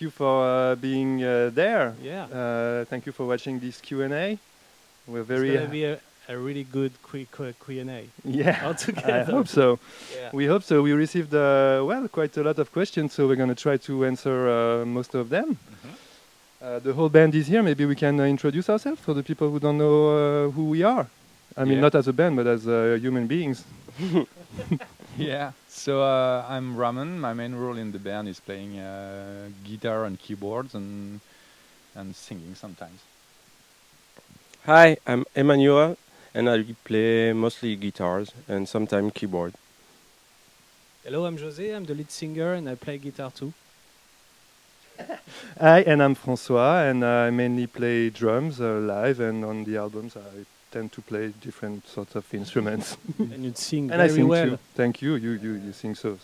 you for being there. Yeah. Thank you for watching this Q&A. We're It's very gonna be a really good quick Q&A. yeah. Altogether. I hope so. Yeah. We hope so. We received well quite a lot of questions, so we're going to try to answer most of them. The whole band is here. Maybe we can introduce ourselves for the people who don't know who we are. I mean, Yeah. not as a band, but as human beings. Yeah, so I'm Raman. My main role in the band is playing guitar and keyboards and singing sometimes. Hi, I'm Emmanuel, and I play mostly guitars and sometimes keyboard. Hello, I'm José. I'm the lead singer and I play guitar too. Hi, and I'm François, and I mainly play drums live, and on the albums I tend to play different sorts of instruments. And you sing And very I sing well. too. Thank you. You sing so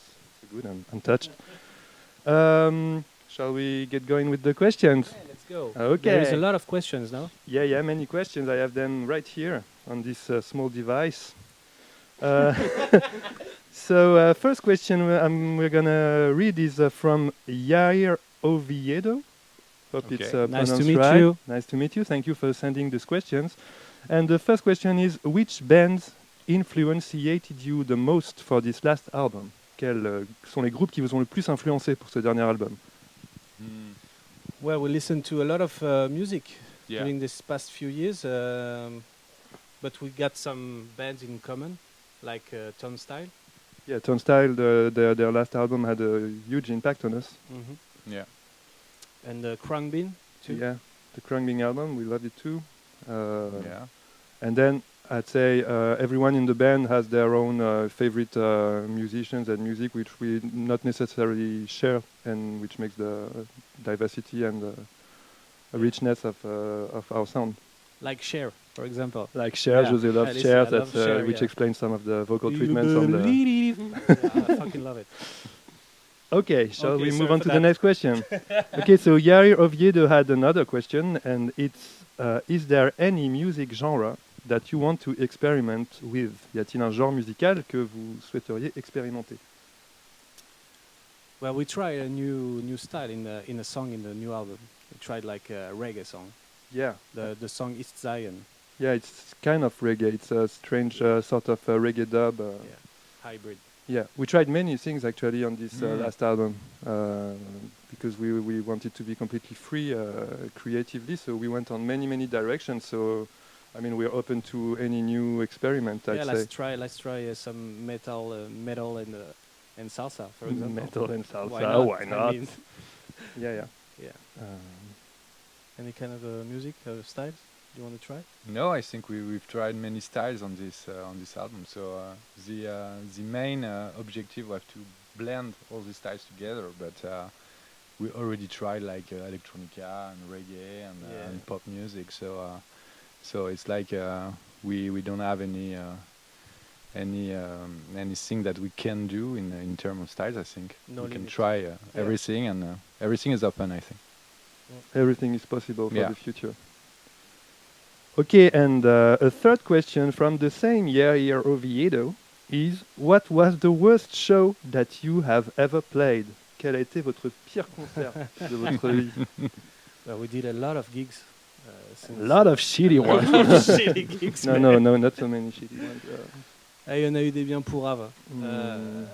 good. I'm touched. Shall we get going with the questions? Yeah, let's go. Okay. There is a lot of questions now. Yeah, many questions. I have them right here on this small device. So first question we're gonna read is from Yair Oviedo. Hope it's Okay. Nice to pronounced meet right. you. Nice to meet you. Thank you for sending these questions. And the first question is, which bands influenced you the most for this last album? Quels sont les groupes qui vous ont le plus influencé pour ce dernier album? Well, we listened to a lot of music Yeah. during this past few years, but we got some bands in common, like Turnstile. Yeah, Turnstile, their last album had a huge impact on us. Yeah. And Krungbin too. Yeah, the Krungbing album, we loved it too. Yeah. And then I'd say everyone in the band has their own favorite musicians and music which we not necessarily share, and which makes the diversity and richness of our sound. Like Cher, for example. Like Cher, Yeah. José I loves listen- Cher, I love that's, Cher, which yeah. explains some of the vocal treatments on the... Yeah, I fucking love it. Okay, shall Okay, we sorry move on for to the that. next question? Okay, so Yair Oviedo had another question, and it's, is there any music genre that you want to experiment with? Y a-t-il un genre musical que vous souhaiteriez expérimenter? Well, we tried a new style in a song in the new album. We tried like a reggae song. Yeah, The song East Zion. yeah, it's kind of reggae. It's a strange sort of reggae dub. Yeah. Hybrid. Yeah, we tried many things actually on this Mm. last album because we wanted to be completely free creatively. So we went on many directions. So I mean, we're open to any new experiment. I'd Yeah, say let's try some metal and salsa, for example. metal and salsa. Why I not? mean, Yeah. yeah. Any kind of music styles you want to try? No, I think we've tried many styles on this album. So the main objective was to blend all these styles together. But we already tried like electronica and reggae Yeah. and pop music. So it's like we don't have anything that we can do in terms of styles. I think No we can limits. try everything, and everything is open, I think. Everything is possible for Yeah. the future. Okay, and a third question from the same Yair Oviedo is, what was the worst show that you have ever played? Quel a été votre pire concert de votre vie? Well, we did a lot of gigs. A lot of shitty ones. Shitty gigs. man. No, not so many shitty ones. Ah, il y en a eu des bien pourraves. Mm.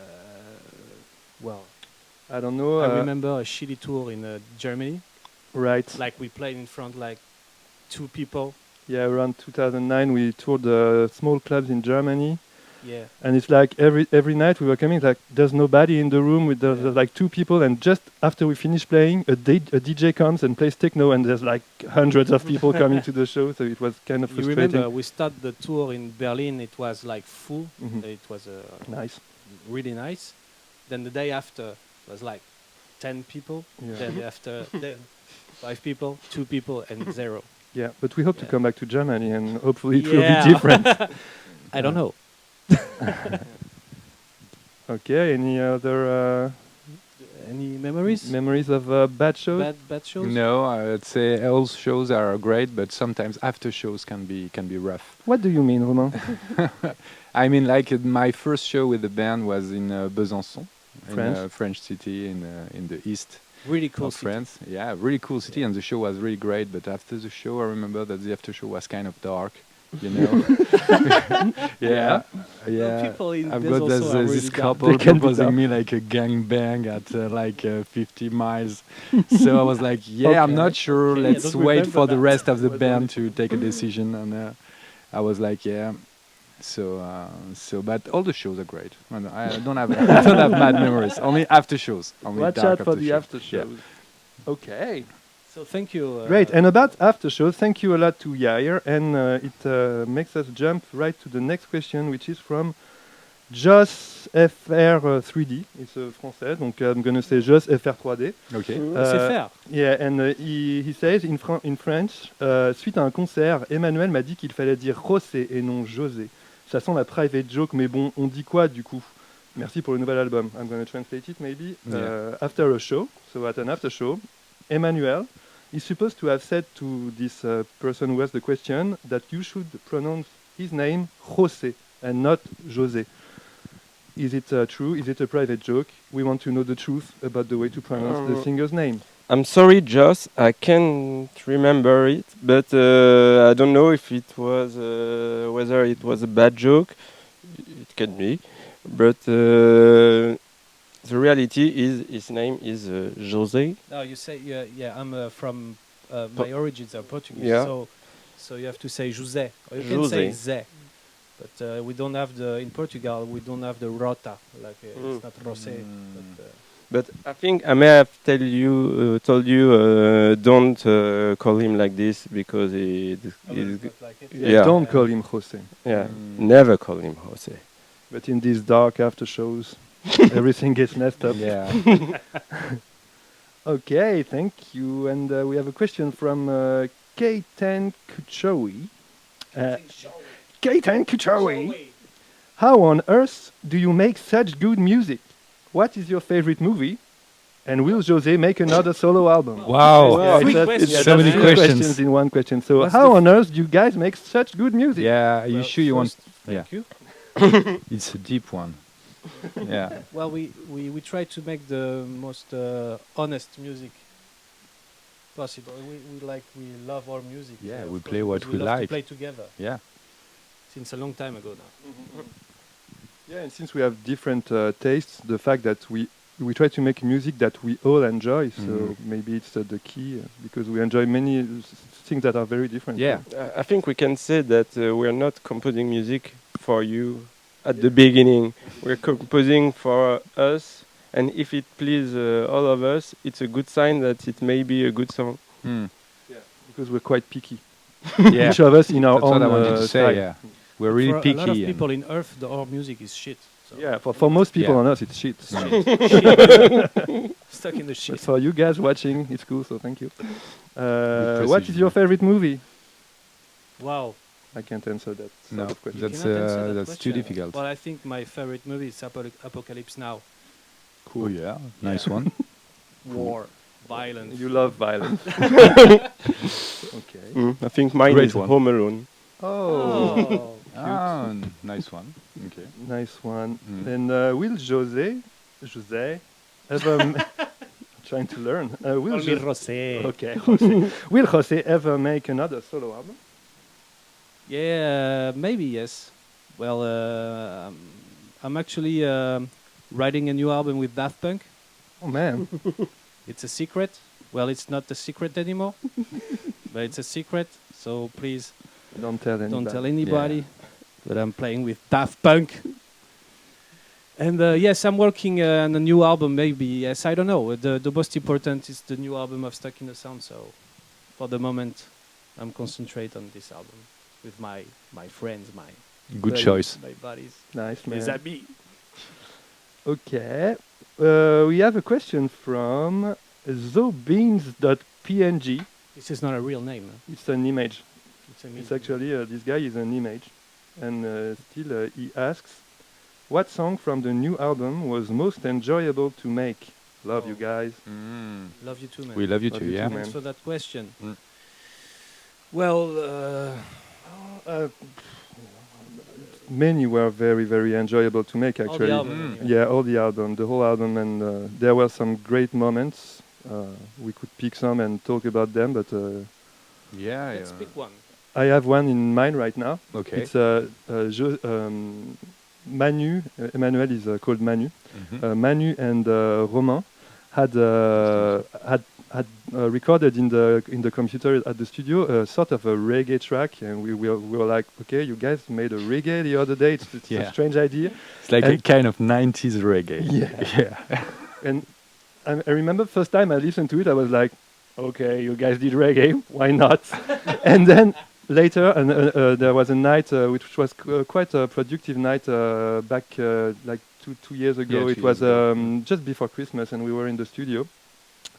Well, I don't know. I remember a shitty tour in Germany. Right. Like we played in front like 2 people. Yeah, around 2009 we toured small clubs in Germany. Yeah. And it's like every night we were coming, like there's nobody in the room, with there's like 2 people, and just after we finish playing, a DJ comes and plays techno, and there's like hundreds of people coming to the show, so it was kind of You frustrating. remember we started the tour in Berlin, it was like full. Mhm. It was Nice. really nice. Then the day after was like 10 people. Yeah. Then after then 5 people, 2 people, and 0. Yeah, but we hope to Yeah. come back to Germany, and hopefully it will Yeah. be different. I don't know. Okay, any other Any memories? memories of bad shows? Bad shows? No, I'd say all shows are great, but sometimes after shows can be rough. What do you mean, Romain? I mean, like my first show with the band was in Besançon, in France. a French city in the east, Really cool of city. France. Yeah, really cool city, and the show was really great. But after the show, I remember that the after show was kind of dark. You know. yeah, yeah. People in I've Bez got this, also are this really dark. couple They can be proposing dark. me like a gangbang at 50 miles. So I was like, yeah, I'm Okay. not sure. Okay, I Let's don't wait remember for the that. rest of the Was band only to take a decision. And I was like, yeah. So, but all the shows are great. And I don't have, I don't have bad memories. Only after shows. Only Watch dark out for the shows. after shows. Okay. So thank you. Great. And about after shows, thank you a lot to Yair. And it makes us jump right to the next question, which is from Joss FR3D. It's français, donc I'm going to say Joss FR3D. Okay. C'est faire. Yeah, and he says in French, suite à un concert, Emmanuel m'a dit qu'il fallait dire José et non José. Ça sent la private joke, mais bon, on dit quoi du coup? Merci pour le nouvel album. I'm going to translate it maybe. Yeah. After a show, so at an after show, Emmanuel is supposed to have said to this person who asked the question that you should pronounce his name José and not José. Is it true? Is it a private joke? We want to know the truth about the way to pronounce the singer's name. I'm sorry, Joss, I can't remember it, but I don't know if it was whether it was a bad joke. It can be, but the reality is his name is José. No, you say yeah. I'm from my origins are Portuguese, Yeah. so you have to say José, or you can say José. Zé. But we don't have in Portugal we don't have the rota, like Mm. it's not Rosé. But I think I may have told you don't call him like this because he's Not like it. Yeah. Don't call him José. yeah, never call him Jose. But in these dark after shows, everything gets messed up. Yeah. Okay, thank you. And we have a question from Keitan Kuchowi. Keitan Kuchowi, how on earth do you make such good music? What is your favorite movie? And will José make another solo album? Wow. Yeah, Three that's- questions. yeah, So that's many three questions. in one question. So What's how the on earth do you guys make such good music? Yeah. Are you Well, sure you want? first, Thank you. It's a deep one. Yeah. Well, we try to make the most honest music possible. We love our music. Yeah, of we course, play what because we love to like. play together Yeah. since a long time ago now. Yeah, and since we have different tastes, the fact that we try to make music that we all enjoy, so maybe it's the key because we enjoy many things that are very different. Yeah. I think we can say that we're not composing music for you at the beginning. We're composing for us, and if it pleases all of us, it's a good sign that it may be a good song. Hmm. Because we're quite picky. Yeah. Each of us in our That's own what I wanted to style. say. Yeah. We're really For picky. a lot of and- people in Earth, our music is shit. So Yeah, for most people Yeah. on us, it's shit. stuck in the But shit. for you guys watching, it's cool, so thank you. What is precision. your favorite movie? Wow. I can't answer that sort No, of question. You that's cannot answer that that's too question. difficult. Well, I think my favorite movie is Apocalypse Now. Oh yeah, nice one. War, violence. You love violence. Okay. I think mine Great is one. Home Alone. Oh, Ah, nice one. Okay. nice one. Mm. And will José ever trying to learn? Will Call me José- Rosé. Okay. José. Will José ever make another solo album? Yeah, maybe yes. Well, I'm actually writing a new album with Daft Punk. Oh man. It's a secret. Well, it's not a secret anymore, but it's a secret. So please Don't tell anybody. don't tell anybody that I'm playing with Daft Punk. And yes, I'm working on a new album. Maybe yes, I don't know. The most important is the new album of Stuck in the Sound. So for the moment, I'm concentrate on this album with my friends, my Good buddies, choice. my buddies, Nice mes man. amis. Okay. We have a question from zobeans.png. This is not a real name. Huh? It's an image. It's a It's actually this guy is an image, and still he asks, "What song from the new album was most enjoyable to make?" Love you Oh. guys. Love you too, man. We love you Love too. you Yeah. too, Thanks man. for that question. Mm. Well, Many were very very enjoyable to make all the actually. album, anyway. Yeah, all the album, the whole album, and there were some great moments. we could pick some and talk about them, but Yeah. Let's pick one. I have one in mind right now. Okay. It's Manu. Emmanuel is called Manu. Mhm. Manu and Romain had recorded in the computer at the studio a sort of a reggae track, and we were like, okay, you guys made a reggae the other day. It's a Yeah. strange idea. It's like a And- kind of 90s reggae. Yeah. Yeah. And I remember first time I listened to it, I was like, okay, you guys did reggae, why not? And then later, there was a night which was quite a productive night back like two years ago. Yeah, It 2 was years ago. just before Christmas, and we were in the studio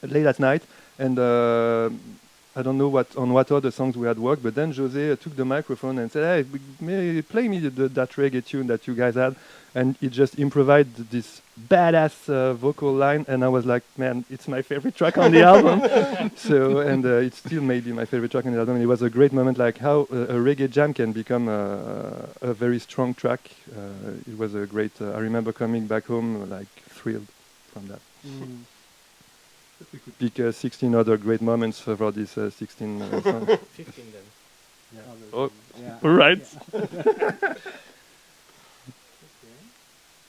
late at night, and I don't know on what other songs we had worked, but then José took the microphone and said, "Hey, play me that reggae tune that you guys had," and he just improvised this badass vocal line, and I was like, "Man, it's my favorite track on the album." So, and it still may be my favorite track on the album. And it was a great moment, like how a reggae jam can become a very strong track. It was a great. I remember coming back home like thrilled from that. We could pick 16 other great moments for this 16 songs. 15 then. Oh, Yeah. all right.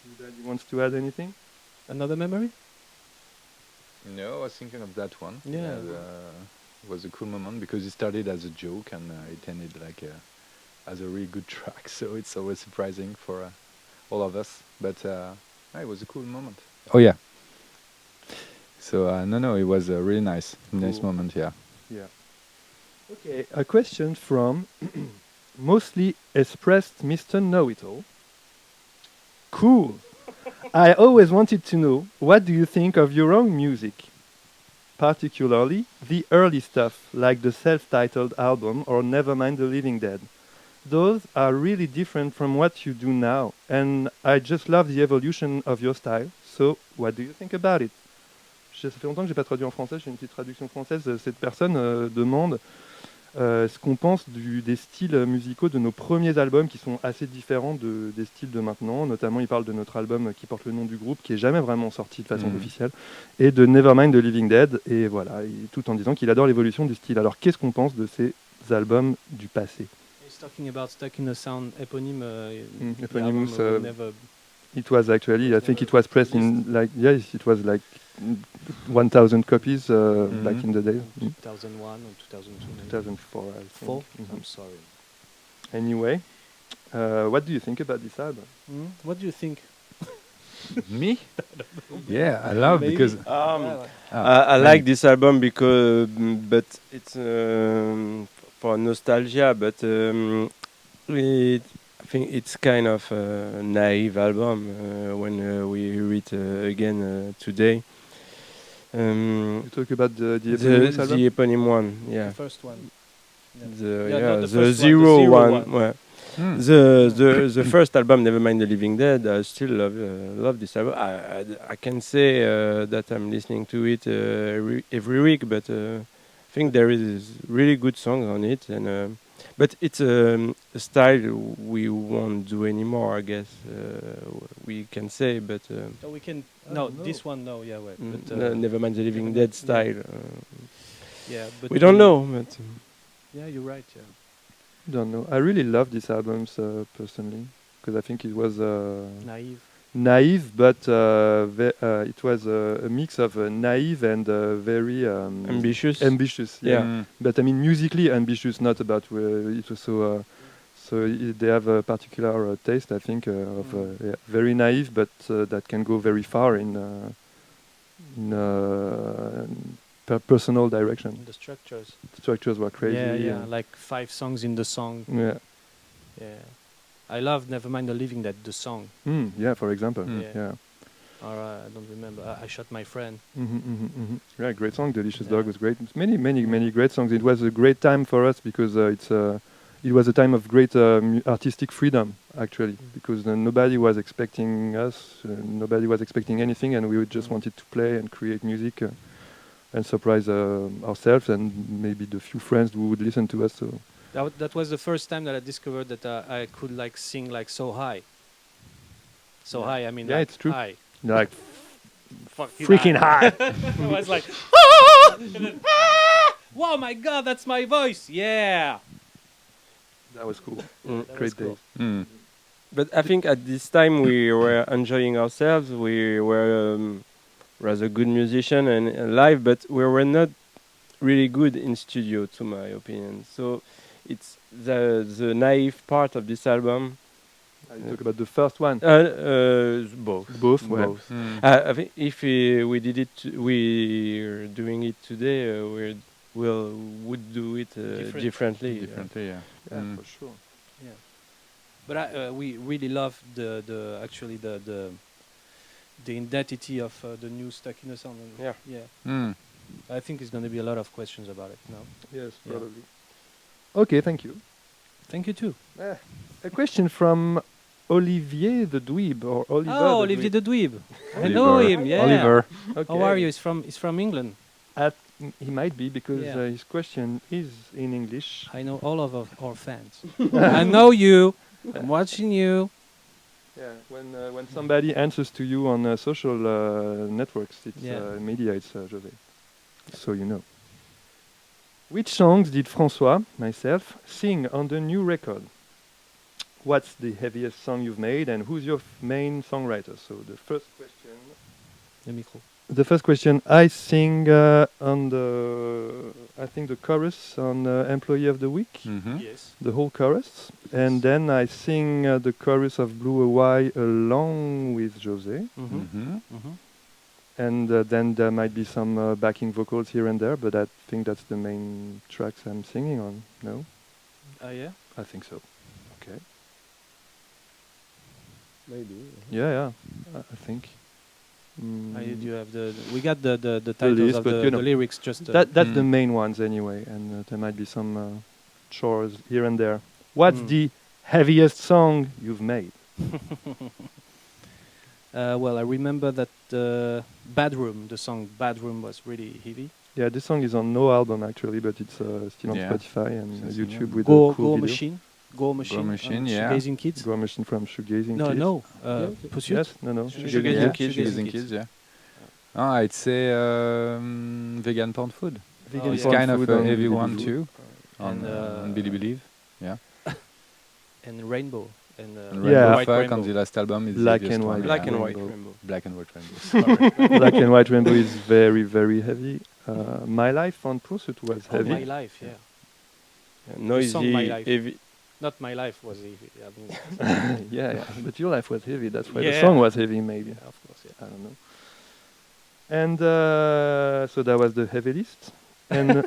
Anybody wants to add anything? Another memory? No, I was thinking of that one. Yeah. It was a cool moment because it started as a joke and it ended like as a really good track. So it's always surprising for all of us. But it was a cool moment. Oh yeah. So no, it was a really nice Cool. moment. Yeah. Yeah. Okay, a question from mostly expressed Mr. Know-It-All. Cool. I always wanted to know, what do you think of your own music? Particularly the early stuff, like the self-titled album or Nevermind the Living Dead. Those are really different from what you do now, and I just love the evolution of your style. So, what do you think about it? Ça fait longtemps que j'ai pas traduit en français, j'ai une petite traduction française. Cette personne demande ce qu'on pense des styles musicaux de nos premiers albums qui sont assez différents des styles de maintenant. Notamment, il parle de notre album qui porte le nom du groupe, qui est jamais vraiment sorti de façon officielle, et de Nevermind the Living Dead, et voilà, tout en disant qu'il adore l'évolution du style. Alors, qu'est-ce qu'on pense de ces albums du passé? He's talking about Stuck in a Sound eponym. The Eponymous, album will never. It was actually, I think it was pressed in like, yes, it was like 1,000 copies back in the day. 2001 or 2002. maybe. 2004, I think. Four? Mhm. I'm sorry. Anyway, what do you think about this album? What do you think? Me? Yeah, I love Maybe. because I like this album because, but it's for nostalgia. But I think it's kind of a naive album when we hear it again today. You talk about the The, eponymous album? the eponym one, yeah. The first one. The, Yeah, yeah, not the the first one, the zero zero one. one. Yeah. Hmm. The first album, Nevermind the Living Dead, I still love this album. I can say that I'm listening to it every week, but I think there is really good songs on it, and but it's a style we won't do anymore, I guess we can say. But So we can. No, No, this one, no, yeah, wait. But, Nevermind the Living Nevermind, Dead yeah. style. yeah, but We don't know, but Yeah, you're right. Yeah. Don't know. I really love these albums personally, because I think it was Naive. naive, but it was a mix of naive and very ambitious. ambitious. Yeah. Mm. But I mean, musically ambitious, not about it was so. They have a particular taste, I think, of very naive, but that can go very far in personal direction. The structures. The structures were crazy. Yeah, yeah. and- Like 5 songs in the song. yeah. Yeah. I love Nevermind the Living Dead, the song. Yeah, for example. Mm. Yeah. Or I don't remember. I Shot My Friend. Yeah, great song. Delicious Yeah. Dog was great. Many great songs. It was a great time for us because it was a time of great artistic freedom, actually, because nobody was expecting us, nobody was expecting anything, and we just wanted to play and create music and surprise ourselves and maybe the few friends who would listen to us. So That was the first time that I discovered that I could like sing like so high. So Yeah. high, I mean Yeah, like it's true. high. like Fucking freaking high. I was like, Wow, my God, that's my voice. Yeah. That was cool. Mm. That was Great cool. day. Mm. But I think at this time we were enjoying ourselves. We were rather good musician and live, but we were not really good in studio, to my opinion. So it's the naive part of this album. You talk about the first one. Both. Both, well. Both. Mm. I think if we did it, we're doing it today. Would do it differently. Differently, yeah. Yeah, Mm. for sure. Yeah. But we really love the actually the identity of the new Stuck in the Sound. And Yeah. Yeah. Mm. I think there's going to be a lot of questions about it. No. Yes, Yeah. probably. Okay, thank you. Thank you too. A question from Olivier the Dweeb, or Oliver Oh, the Olivier Dweeb. the Dweeb. I know Oliver. him. Yeah. Oliver. Okay. How are you? He's from England. He might be, because Yeah. his question is in English. I know all of our fans. I know you. I'm watching you. Yeah, when somebody answers to you on social networks, it's Yeah. media, it's José. So you know. Which songs did François, myself, sing on the new record? What's the heaviest song you've made, and who's your main songwriter? So the first question. Le micro. The first question, I sing on I think the chorus on Employee of the Week, Mm-hmm. Yes. the whole chorus, and then I sing the chorus of Blue Hawaii along with José, Mm-hmm. Mm-hmm. Mm-hmm. and then there might be some backing vocals here and there, but I think that's the main tracks I'm singing on. No, Yeah. I think so. Okay. Maybe. Yeah, I think. You have we got the titles list, of but the, you know, the lyrics just. That's the Mm. main ones anyway, and there might be some chores here and there. What's Mm. the heaviest song you've made? Well, I remember that Badroom, the song Badroom, was really heavy. Yeah, this song is on no album actually, but it's still on Yeah. Spotify and Yes, YouTube yeah. with Go a cool Go video. Machine, Go Machine, Machine, on yeah. Shoegazing Kids. Go Machine from Shoegazing No, Kids. no, Pursuit. Yes, no. Shoegazing Shoegazing Kids. Kids. Shoegazing Kids, yeah. Oh, I'd say vegan porn food. Vegan Oh, It's yeah. porn kind of food a on heavy Billy one Billy. too. And, On Billy Believe. And Rainbow. And And Yeah. Rainbow White Fuck Rainbow. on the last album is Black the heaviest and one, White. Black yeah. and white Rainbow. rainbow. Black and White Rainbow. Black and White Rainbow is very, very heavy. My Life on Pursuit was Oh, heavy. My Life, yeah. Noisy, My Life. heavy. Not My Life was heavy. I mean, yeah, but your life was heavy. That's why the Yeah. song was heavy, maybe. yeah, of course, yeah. I don't know. And so that was the heavy list. And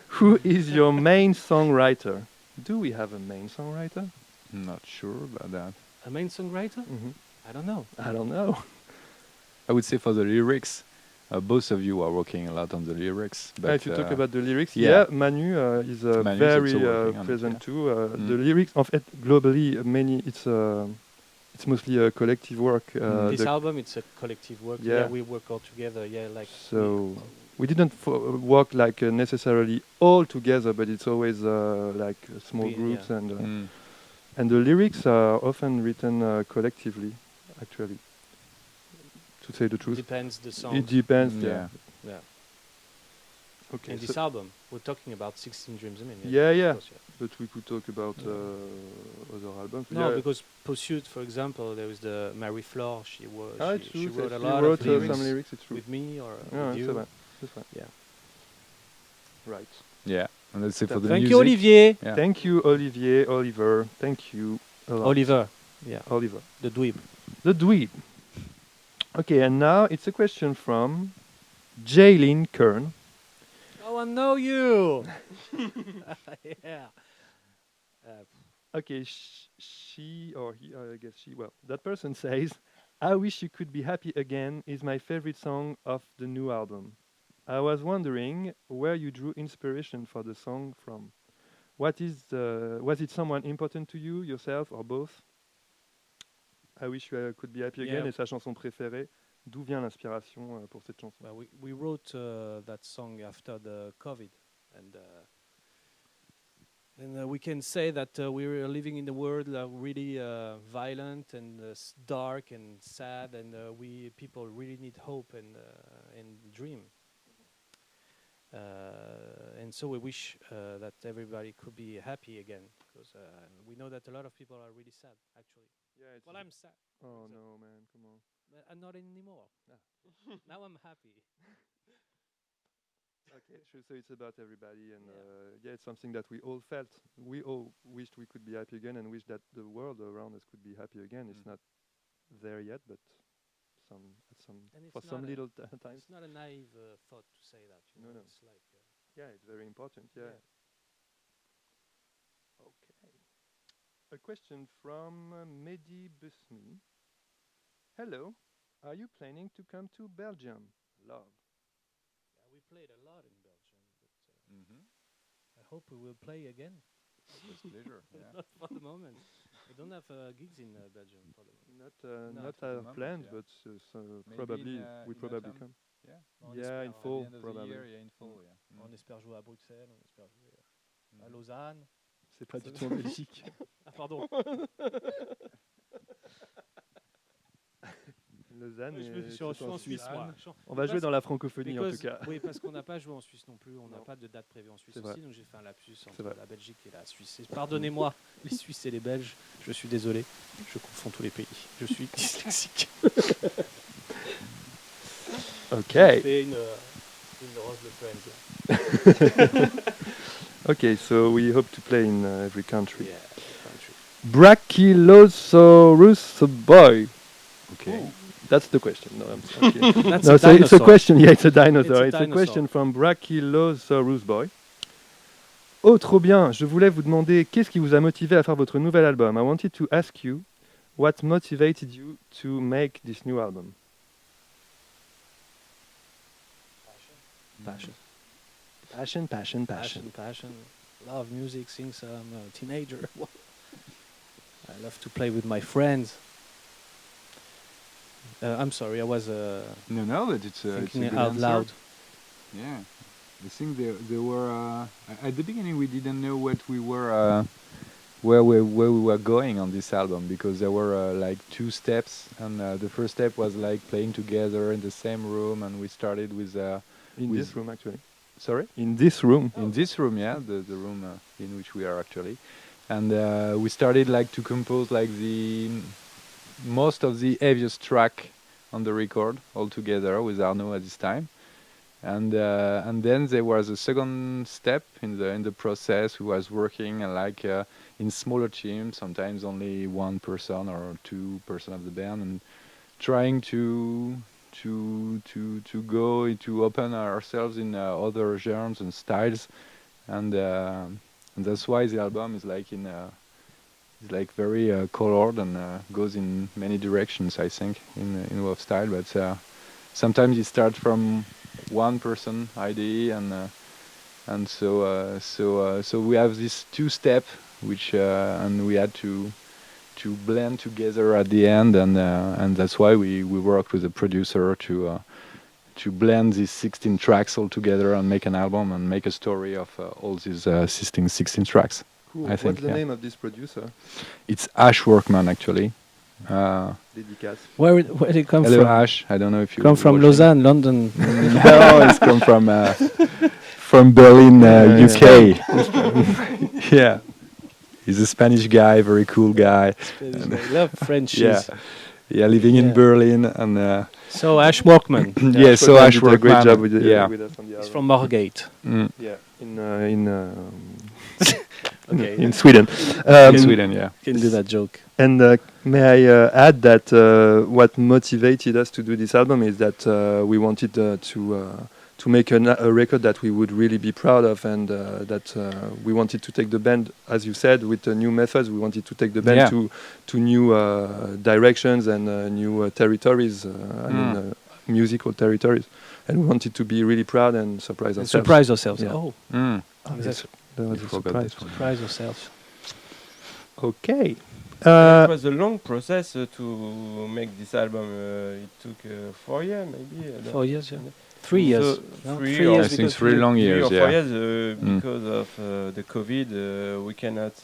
who is your main songwriter? Do we have a main songwriter? Not sure about that. A main songwriter? I don't know. I don't know. I would say for the lyrics, both of you are working a lot on the lyrics. But If you talk about the lyrics, yeah. yeah, Manu is Manu is very also working on it, present yeah. too. The Mm. lyrics, of it, globally, it's mostly a collective work. This the- album, it's a collective work. Yeah. We work all together. Yeah, like So we didn't work like necessarily all together, but it's always like small We- groups, yeah. and the lyrics are often written collectively, actually. To say the truth, depends the song. it depends. Yeah. Yeah. Yeah. Okay. And so- this album, we're talking about 16 Dreams a Minute. Yeah, yeah. of course, But we could talk about other albums. No, Yeah. because Pursuit, for example, there was the Marie Flore. She Ah, it's she true. wrote a She lot wrote of lyrics some lyrics. It's true. with me or Yeah, with c'est you. vrai. C'est vrai. Yeah. Right. Yeah. And let's say for the Thank music. you, Olivier. Yeah. Thank you, Olivier, Oliver. Thank you a lot. Oliver. Yeah. Oliver. The Dweeb. The Dweeb. Okay, and now it's a question from Jaylin Kern. Oh, I know you. Yeah. Okay, she or he, I guess she, well, that person says, I Wish You Could Be Happy Again is my favorite song of the new album. I was wondering where you drew inspiration for the song from. Was it someone important to you, yourself, or both? I Wish You Could Be Happy Again Yeah. est sa chanson préférée. D'où vient l'inspiration pour cette chanson? Well, we wrote that song after the COVID, and we can say that we were living in a world really violent and dark and sad, and we people really need hope and dream. And so we wish that everybody could be happy again, because we know that a lot of people are really sad, actually. Yeah, Well, I'm sad. oh So- no, man, come on. I'm not anymore. Now I'm happy. Okay, sure. So it's about everybody, and yeah, it's something that we all felt. We all wished we could be happy again, and wish that the world around us could be happy again. It's not there yet, but And it's for some not a- little times. It's not a naive thought to say that. You know? No. It's like Yeah, it's very important. Yeah. Okay. A question from Mehdi Busmi. Hello. Are you planning to come to Belgium? Love. yeah, we played a lot in Belgium, but Mm-hmm. I hope we will play again. With pleasure. Yeah. Not for the moment. We don't have gigs in Belgium for the moment. Not Not for the moment, planned, yeah. but so Maybe probably in probably autumn. come. Yeah. On Yeah, in espère, At fall the end of probably. the year, yeah, in fall, yeah. On espère jouer à Bruxelles, on espère jouer à Mhm. Lausanne. C'est pas du tout en Belgique. Ah pardon. Lausanne. Je et suis en Suisse, moi. On va jouer dans la francophonie en tout cas. Oui, parce qu'on n'a pas joué en Suisse non plus. On n'a Non. pas de date prévue en Suisse C'est vrai. aussi, donc j'ai fait un lapsus C'est entre vrai. la Belgique et la Suisse. Et pardonnez-moi, les Suisses et les Belges, je suis désolé. Je confonds tous les pays. Je suis dyslexique. Okay. C'est une Rose Le Friend. Okay, so we hope to play in every country. Yeah, country. Brachiosaurus boy. Okay. That's the question. No, I'm kidding. That's No, a so it's a dinosaur. question. Yeah, it's a dinosaur. It's a It's a dinosaur. question from Brachiosaurus boy. Oh, trop bien. Je voulais vous demander qu'est-ce qui vous a motivé à faire votre nouvel album. I wanted to ask you what motivated you to make this new album. Passion. Passion. Passion. Love music since I'm a teenager. I love to play with my friends. I'm sorry, I was No, but it's a thinking good out answer. loud. Yeah. I think there were at the beginning we didn't know what we were where we were going on this album, because there were like two steps, and the first step was like playing together in the same room, and we started with In With- this room, actually. sorry. In this room. In this room, yeah, the room in which we are actually, and we started like to compose like the most of the heaviest track on the record all together with Arnaud at this time, and then there was a second step in the process. We was working like in smaller teams, sometimes only one person or 2% of the band, and trying to go to open ourselves in other genres and styles, and that's why the album is like is like very colored and goes in many directions, I think, in way of style. But sometimes it starts from one person idea, and so we have this two step, which and we had to blend together at the end, and that's why we worked with a producer to blend these 16 tracks all together and make an album and make a story of all these 16 tracks. Cool. I think, What's the yeah. name of this producer? It's Ash Workman, actually. Dédicace. Where did it come Hello, from? Ash. I don't know if you Come from watching. Lausanne, London. No, it's come from Berlin, Yeah, UK. Yeah, he's a Spanish guy, very cool guy. I love French Yeah, cheese. yeah, living in Yeah. Berlin, and So Ash Workman. yeah, so Ashworkman Ash did a great Workman, job with, yeah. with us on the He's album. from Margate. Mm. Yeah, Okay. in Sweden. In Sweden, yeah. Can do that joke. And may I add that what motivated us to do this album is that we wanted to make a record that we would really be proud of, and that we wanted to take the band, as you said, with new methods. We wanted to take the band Yeah. to new directions and new territories. I mean, musical territories, and we wanted to be really proud and surprise And ourselves. surprise ourselves. Yeah. Oh, Mm. that's That was We a forgot surprise. this one. surprise ourselves. Okay. It was a long process to make this album. It took 4 years, maybe. I don't 4 years, yeah. know. 3 years. So No, 3 3 or years I think because 3 long 3 years, or 4 yeah. years Mm. because of the COVID. We cannot,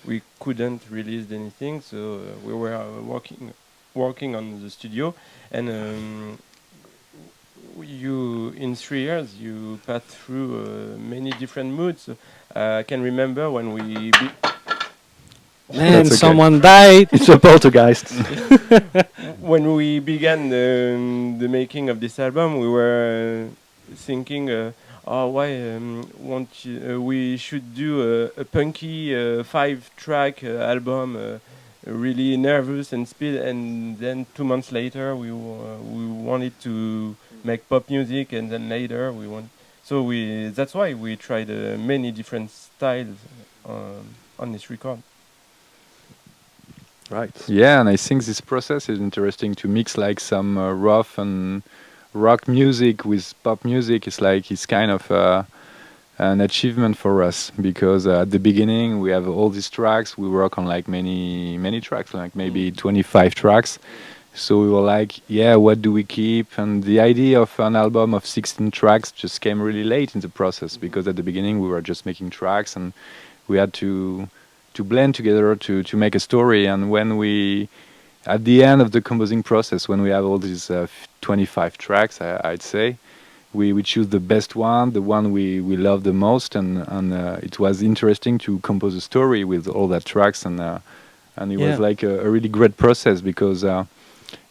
we couldn't release anything, so we were working on the studio, and you in 3 years you pass through many different moods. I can remember when we Man, That's okay. someone died. It's a poltergeist. when we began the making of this album, we were thinking, oh, why we should do a punky 5-track album, really nervous and speed, and then 2 months later we wanted to make pop music, and then later we want. So that's why we tried many different styles on this record. Right. Yeah, and I think this process is interesting to mix like some rough and rock music with pop music. It's kind of an achievement for us because at the beginning we have all these tracks. We work on like many tracks, like maybe 25 tracks. So we were like, yeah, what do we keep? And the idea of an album of 16 tracks just came really late in the process because at the beginning we were just making tracks and we had to blend together to make a story. And when we, at the end of the composing process, when we have all these 25 tracks, I'd say, we choose the best one, the one we love the most, and it was interesting to compose a story with all that tracks, and it was like a really great process because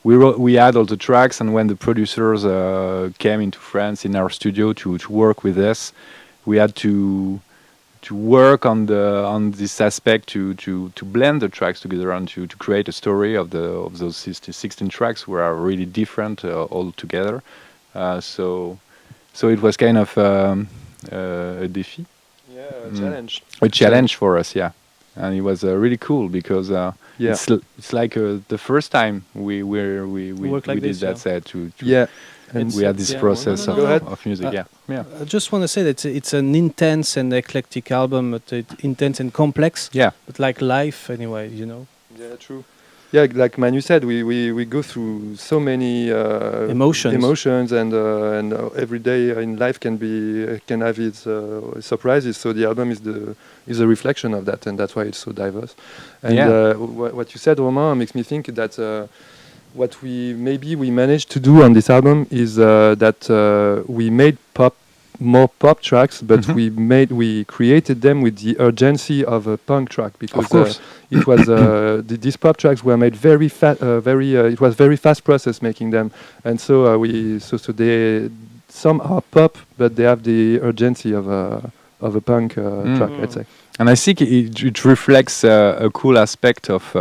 we had all the tracks, and when the producers came into France in our studio to work with us, we had to work on this aspect to blend the tracks together and to create a story of those 16 tracks who are really different all together. So it was kind of a défi. Yeah, a challenge. A challenge for us, yeah. And it was really cool because it's like the first time we Work like did this, that set to Yeah. And we had this process No, no, no, of music, yeah. I just want to say that it's an intense and eclectic album, but intense and complex. Yeah. But like life, anyway, you know. Yeah, true. Yeah, like Manu said, we go through so many emotions, and every day in life can have its surprises. So the album is a reflection of that, and that's why it's so diverse. And what you said, Romain, makes me think that what we managed to do on this album is that we made more pop tracks, but we created them with the urgency of a punk track because it was these pop tracks were made very fast. It was very fast process making them, and so they some are pop, but they have the urgency of a punk track, let's say. And I think it reflects a cool aspect of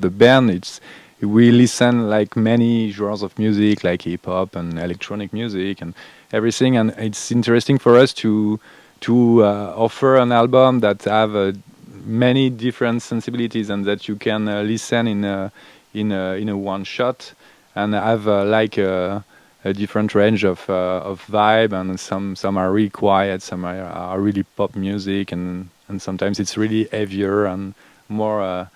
the band. We listen like many genres of music, like hip hop and electronic music and everything, and it's interesting for us to offer an album that have many different sensibilities and that you can listen in a one shot and have like a different range of vibe, and some are really quiet, some are really pop music, and sometimes it's really heavier and more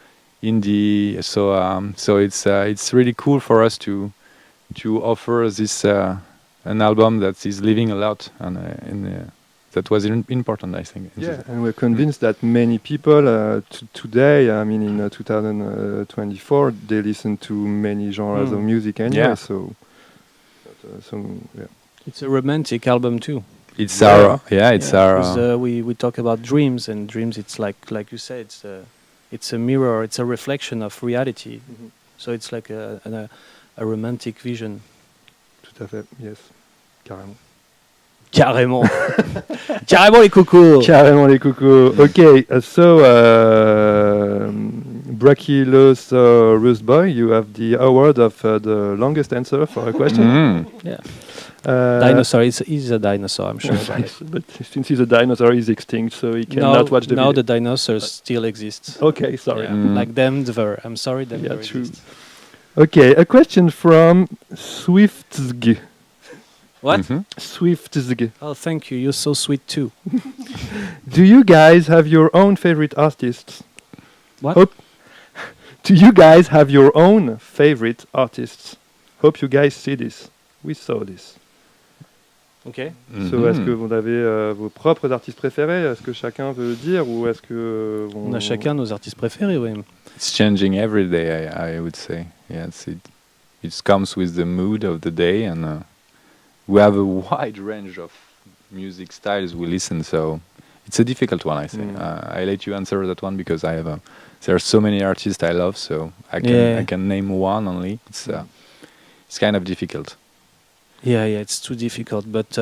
indie. So it's really cool for us to offer this an album that is living a lot, and that was important, I think. Yeah, and we're convinced that many people today, I mean, in 2024, they listen to many genres of music anyway. Yeah. So It's a romantic album too. It's our Because, we talk about dreams, and dreams. It's like you said, it's a mirror. It's a reflection of reality. So it's like a romantic vision. Tout à fait, yes, carrément. Carrément. Carrément les coucous. Carrément les coucous. Okay, so Brachiosaurus Boy, you have the award of the longest answer for a question. Yeah. Dinosaur is a dinosaur, I'm sure. But since he's a dinosaur, he's extinct, so he cannot watch the video. The dinosaurs still exist. Okay, sorry. Yeah. Like Denver. I'm sorry, Denver exists. Okay, a question from Swiftzg. What? Swiftzg. Oh, thank you. You're so sweet too. Do you guys have your own favorite artists? What? Do you guys have your own favorite artists? Hope you guys see this. We saw this. Okay. So, est-ce que vous avez vos propres artistes préférés? Est-ce que chacun veut dire, ou est-ce que on a chacun nos artistes préférés, oui. It's changing every day, I would say. Yes, it comes with the mood of the day, and we have a wide range of music styles we listen. So it's a difficult one, I think. I let you answer that one because I have there are so many artists I love. So I can name one only. It's kind of difficult. Yeah, it's too difficult, but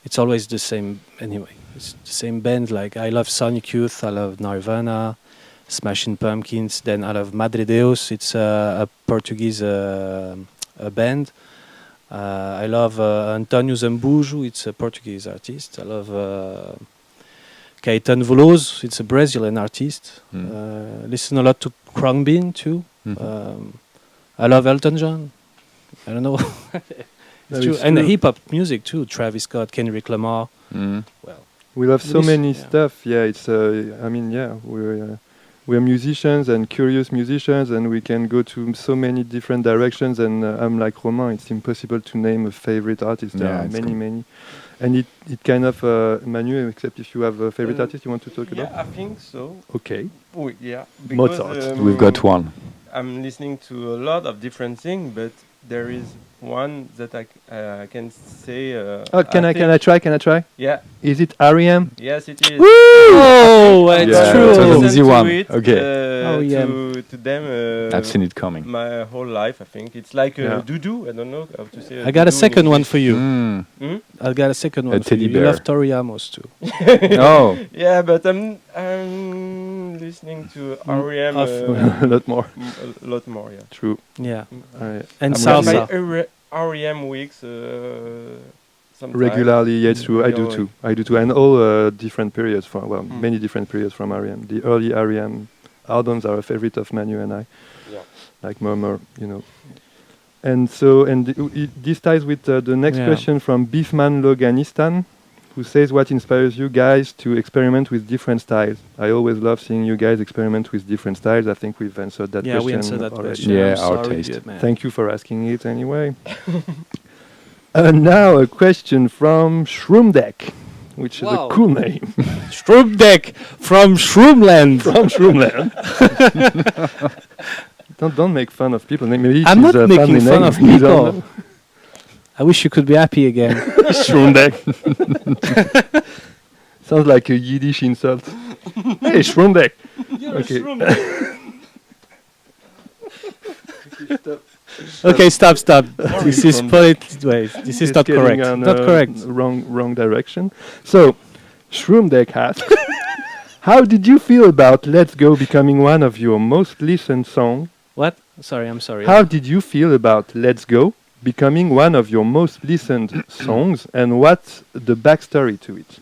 it's always the same anyway. It's the same band. Like I love Sonic Youth, I love Nirvana, Smashing Pumpkins. Then I love Madre Deus. It's a Portuguese a band. I love António Zambujo. It's a Portuguese artist. I love Caetano Veloso. It's a Brazilian artist. Listen a lot to Khruangbin too. I love Elton John. I don't know. It's true. And hip hop music too. Travis Scott, Kendrick Lamar. Well, we love so many stuff. Yeah, it's. I mean, yeah, we're musicians and curious musicians, and we can go to so many different directions. And I'm like Romain. It's impossible to name a favorite artist. There are many. And it kind of Manu, except if you have a favorite artist you want to talk about. Yeah, I think so. Okay. Mozart. We've got one. I'm listening to a lot of different things, but there is one that I can say. Can I try? Yeah. Is it R.E.M.? Yes, it is. oh, it's true. It's an easy one. It, Okay. To them. I've seen it coming. My whole life, I think it's like doo-doo. I don't know how to say. I got a second one for you. Mm. I got a second one for teddy you. bear. You love Tori Amos too. Oh. Yeah, but I'm listening to R.E.M. A lot more. A lot more. Yeah. True. Yeah. And And I'm salsa. R.E.M. weeks. Sometimes. Regularly, yeah, it's true. I do too, and all different periods Mm. many different periods from R.E.M. The early R.E.M. albums are a favorite of Manu and I, like Murmur, you know. And so, this ties with the next question from Beefman Loganistan, who says, "What inspires you guys to experiment with different styles? I always love seeing you guys experiment with different styles." I think we've answered that question. Yeah, we answered that already. question. Yeah, I'm our sorry, taste. good man. Thank you for asking it anyway. Now a question from Shroomdeck, which is a cool name. Shroomdeck from Shroomland. From Shroomland. Don't make fun of people. Maybe I'm she's not a making family fun name. of You don't people. know. I wish you could be happy again. Shroomdeck. Sounds like a Yiddish insult. Hey, Shroomdeck. Okay. Okay, stop. This is This is not correct. Not correct. Wrong direction. So, Shroomdeck asks, how did you feel about Let's Go becoming one of your most listened songs? What? Sorry, I'm sorry. How did you feel about Let's Go becoming one of your most listened songs, and what's the backstory to it?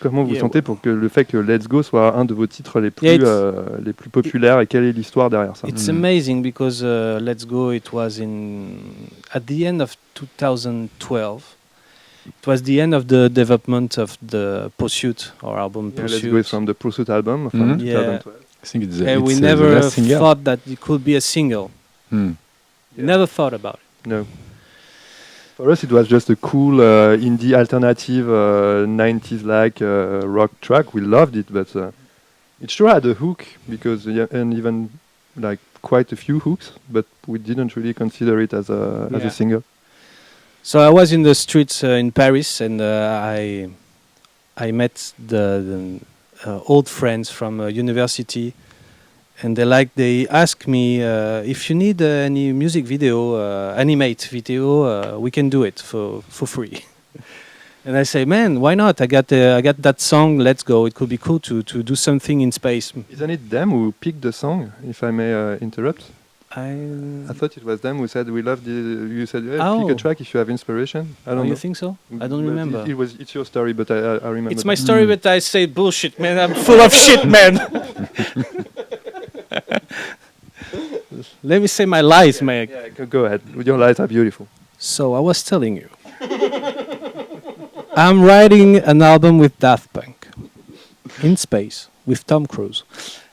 Comment vous sentez pour que le fait que Let's Go soit un de vos titres les plus populaires, et quelle est l'histoire derrière ça? It's amazing because Let's Go, it was at the end of 2012. It was the end of the development of the Pursuit, our album Pursuit. Let's Go is from the Pursuit album from 2012. I think it's And we the never last single. thought that it could be a single. Never thought about it. No. For us, it was just a cool indie alternative 90s-like rock track. We loved it, but it sure had a hook because and even like quite a few hooks, but we didn't really consider it as a single. So I was in the streets in Paris, and I met the old friends from university, and they asked me if you need any music video, animate video, we can do it for free. And I say, man, why not? I got that song, Let's Go. It could be cool to do something in space. Isn't it them who picked the song? If I may interrupt. I thought it was them who said we love the. You said pick a track if you have inspiration. I don't know. You think so? I don't remember. It's your story, but I remember. It's my story, but I say bullshit, man. I'm full of shit, man. Let me say my lies, man. Yeah, go ahead. Your lies are beautiful. So I was telling you, I'm writing an album with Daft Punk in space with Tom Cruise,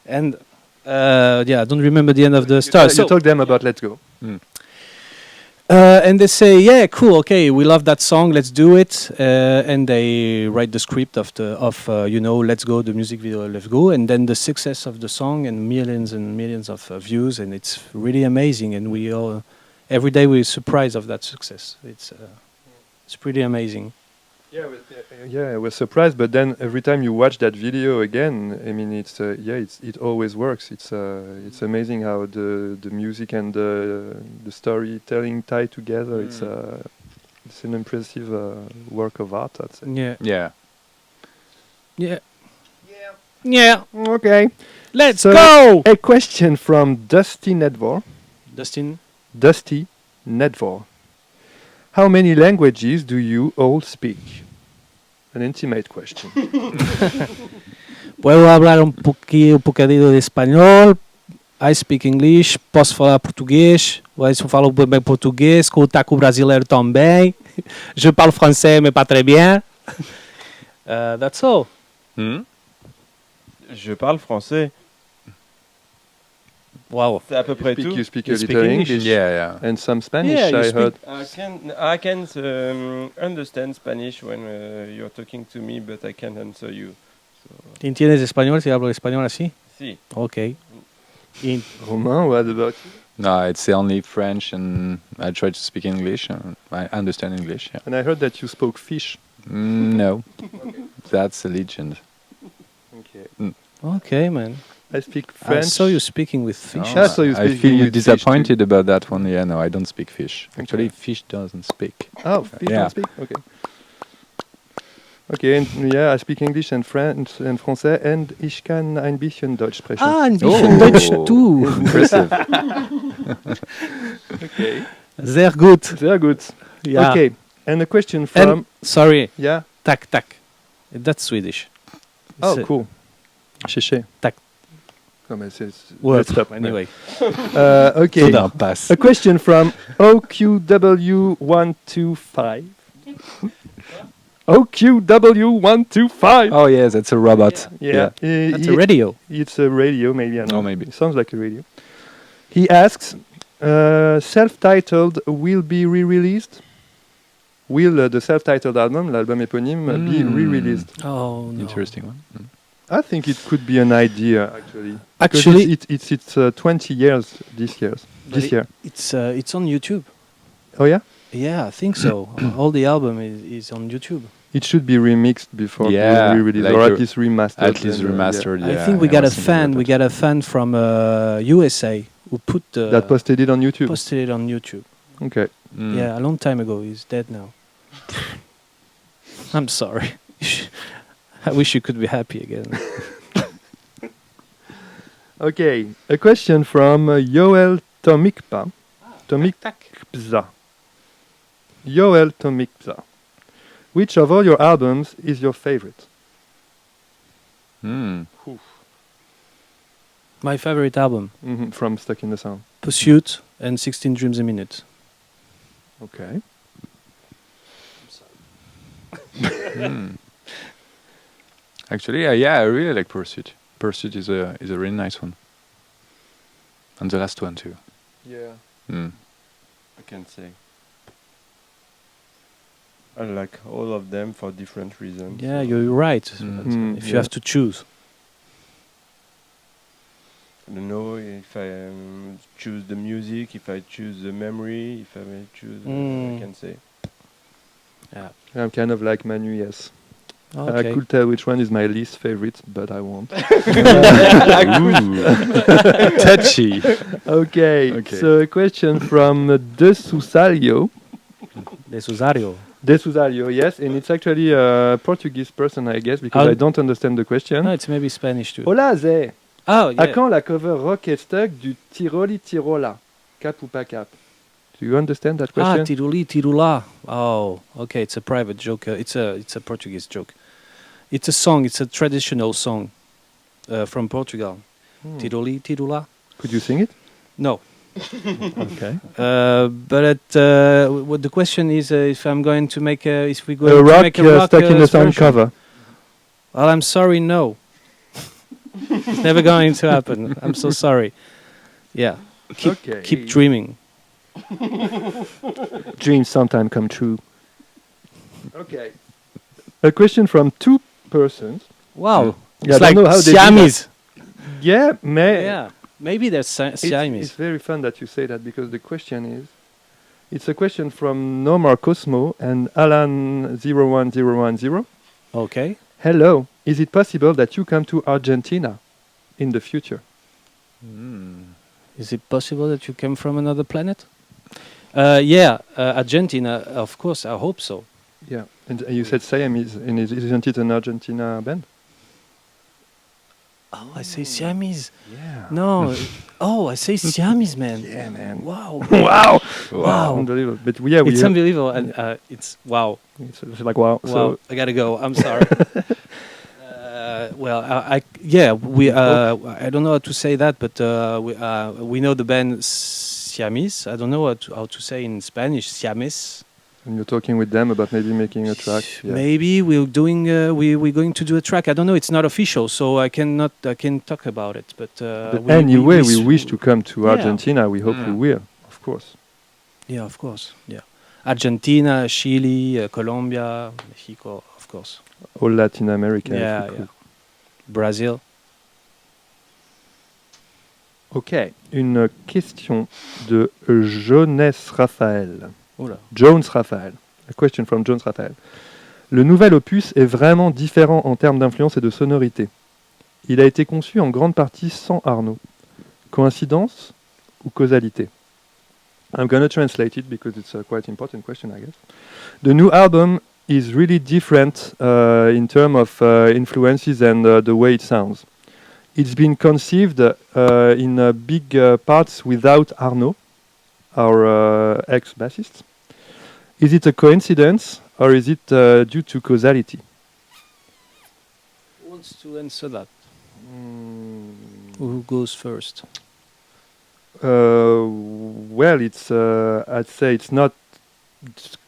and. I don't remember the end of the story. You talk them about Let's Go. And they say, yeah, cool, okay, we love that song, let's do it. And they write the script of Let's Go, the music video, Let's Go, and then the success of the song and millions of views, and it's really amazing. And we all, every day we're surprised of that success. It's It's pretty amazing. Yeah, I was surprised, but then every time you watch that video again, I mean, it always works. It's amazing how the music and the storytelling tie together. It's an impressive work of art, I'd say. Yeah. Yeah. Yeah. Yeah. Okay. Let's So- go! A question from Dusty Nedvor. Dustin? Dusty Nedvor. How many languages do you all speak? An intimate question. Puedo hablar um bocadinho de espanhol. I speak English. Posso falar português. Eu falo bem português. Com o taco brasileiro também. Je parle français, mais pas très bien. That's all. Hmm? Je parle français. Wow. C'est à peu près tout. You speak You a speak little English? English Yeah. and some Spanish, Yeah, you I speak- heard. I can understand Spanish when you're talking to me, but I can't answer you. So, ¿Entiendes español? Si hablo español así. si. Ok. Y- Romain, what about you? No, it's only French, and I try to speak English. And I understand English. Yeah. And I heard that you spoke fish. No, that's a legend. Okay. Okay, man. I speak I French. saw you speaking with fish. I saw you I speaking feel with fish disappointed about that one. Yeah, no, I don't speak fish. Actually, Okay. fish doesn't speak. Oh, fish Yeah. don't speak? Okay. Okay, and yeah, I speak English and French and Français, and ich kann ein bisschen Deutsch sprechen. Ah, ein bisschen Deutsch too. Impressive. Okay. Sehr gut. Sehr gut. Ja. Okay, and a question from... And, sorry, yeah? tak, tak. That's Swedish. Oh, It's, cool. Chéché. Tak. No, but Word. let's stop. Anyway. Okay. No, pass. A question from OQW125. OQW125. Oh yes, that's a robot. Yeah. That's a radio. It's a radio, maybe. I don't know. Oh, maybe. It sounds like a radio. He asks, self-titled will be re-released? Will the self-titled album, l'album éponyme, be re-released? Oh, no. Interesting one. I think it could be an idea, actually. Because Actually, it's 20 years this year. it's on YouTube. Oh yeah? Yeah, I think so. All the album is on YouTube. It should be remixed before Yeah, being re-released, like or a- at least remastered. At least and, remastered. Yeah. I think we got a was thinking fan. about We that. got a fan from USA who put that posted it on YouTube. posted it on YouTube. Okay. Mm. Yeah, a long time ago. He's dead now. I'm sorry. I wish you could be happy again. Okay. A question from Yoel Tomikpa. Tomikpza. Yoel Tomikpza. Which of all your albums is your favorite? Mm. My favorite album, From Stuck in the Sound. Pursuit and 16 Dreams a Minute. Okay. Mm. Actually, yeah, I really like Pursuit. Pursuit is a really nice one. And the last one too. Yeah. Mm. I can say. I like all of them for different reasons. Yeah, you're right. If you yeah. have to choose. I don't know if I choose the music, if I choose the memory, if I may choose, I can say. Yeah. I'm kind of like Manu, yes. I Okay. could tell which one is my least favorite, but I won't. Touchy. Okay. Okay. So a question from De Susalio. De Susario. De Susalio, yes, and it's actually a Portuguese person, I guess, because I don't understand the question. No, it's maybe Spanish too. Hola, Zé. Oh, À yeah. quand la cover rock et stuck du Tiroli Tirola? Cap ou pas cap? Do you understand that Ah, question? tiruli, tirula. Oh, okay. It's a private joke. It's a Portuguese joke. It's a song. It's a traditional song from Portugal. Tiroli, tirula. Could you sing it? No. Okay. But what the question is, if I'm going to make if we A going to rock make a rock stuck in the sound version? cover. Well, I'm sorry, no. It's never going to happen. I'm so sorry. Yeah. Okay. Keep dreaming. Dreams sometimes come true. Okay. A question from two persons. Wow. Yeah, I It's don't like know how they do Siamese. Yeah, Yeah. Maybe they're It's Siamese. very fun that you say that because the question is, It's a question from Nomar Cosmo and Alan01010. Okay. Hello, is it possible that you come to Argentina in the future? Is it possible that you came from another planet? Yeah, Argentina, of course, I hope so. Yeah, and you said Siamese, and isn't it an Argentina band? Oh, I say Siamese. Yeah. No. Oh, I say Siamese, man. Yeah, man. Wow. Wow. Wow. Unbelievable. But yeah, It's unbelievable. And it's wow. it's like wow. Wow. So I gotta go. I'm sorry. Well, I don't know how to say that, but we know the band Siamese. I don't know how to say in Spanish Siamese. and you're talking with them about maybe making a track. Yeah. Maybe we're going to do a track. I don't know. It's not official, so I can talk about it. But Anyway, we wish to come to Yeah. Argentina. We hope we will, of course. Yeah, of course. Yeah, Argentina, Chile, Colombia, Mexico, of course. All Latin America. Yeah, if we yeah. could. Brazil. Ok. Une question de Jones Raphaël. Oula. Jones Raphaël. A question from Jones Raphaël. Le nouvel opus est vraiment différent en termes d'influence et de sonorité. Il a été conçu en grande partie sans Arnaud. Coïncidence ou causalité? I'm going to translate it because it's a quite important question, I guess. The new album is really different in terms of influences and the way it sounds. It's been conceived in big parts without Arnaud, our ex-bassist. Is it a coincidence or is it due to causality? Who wants to answer that? Who goes first? Well, I'd say it's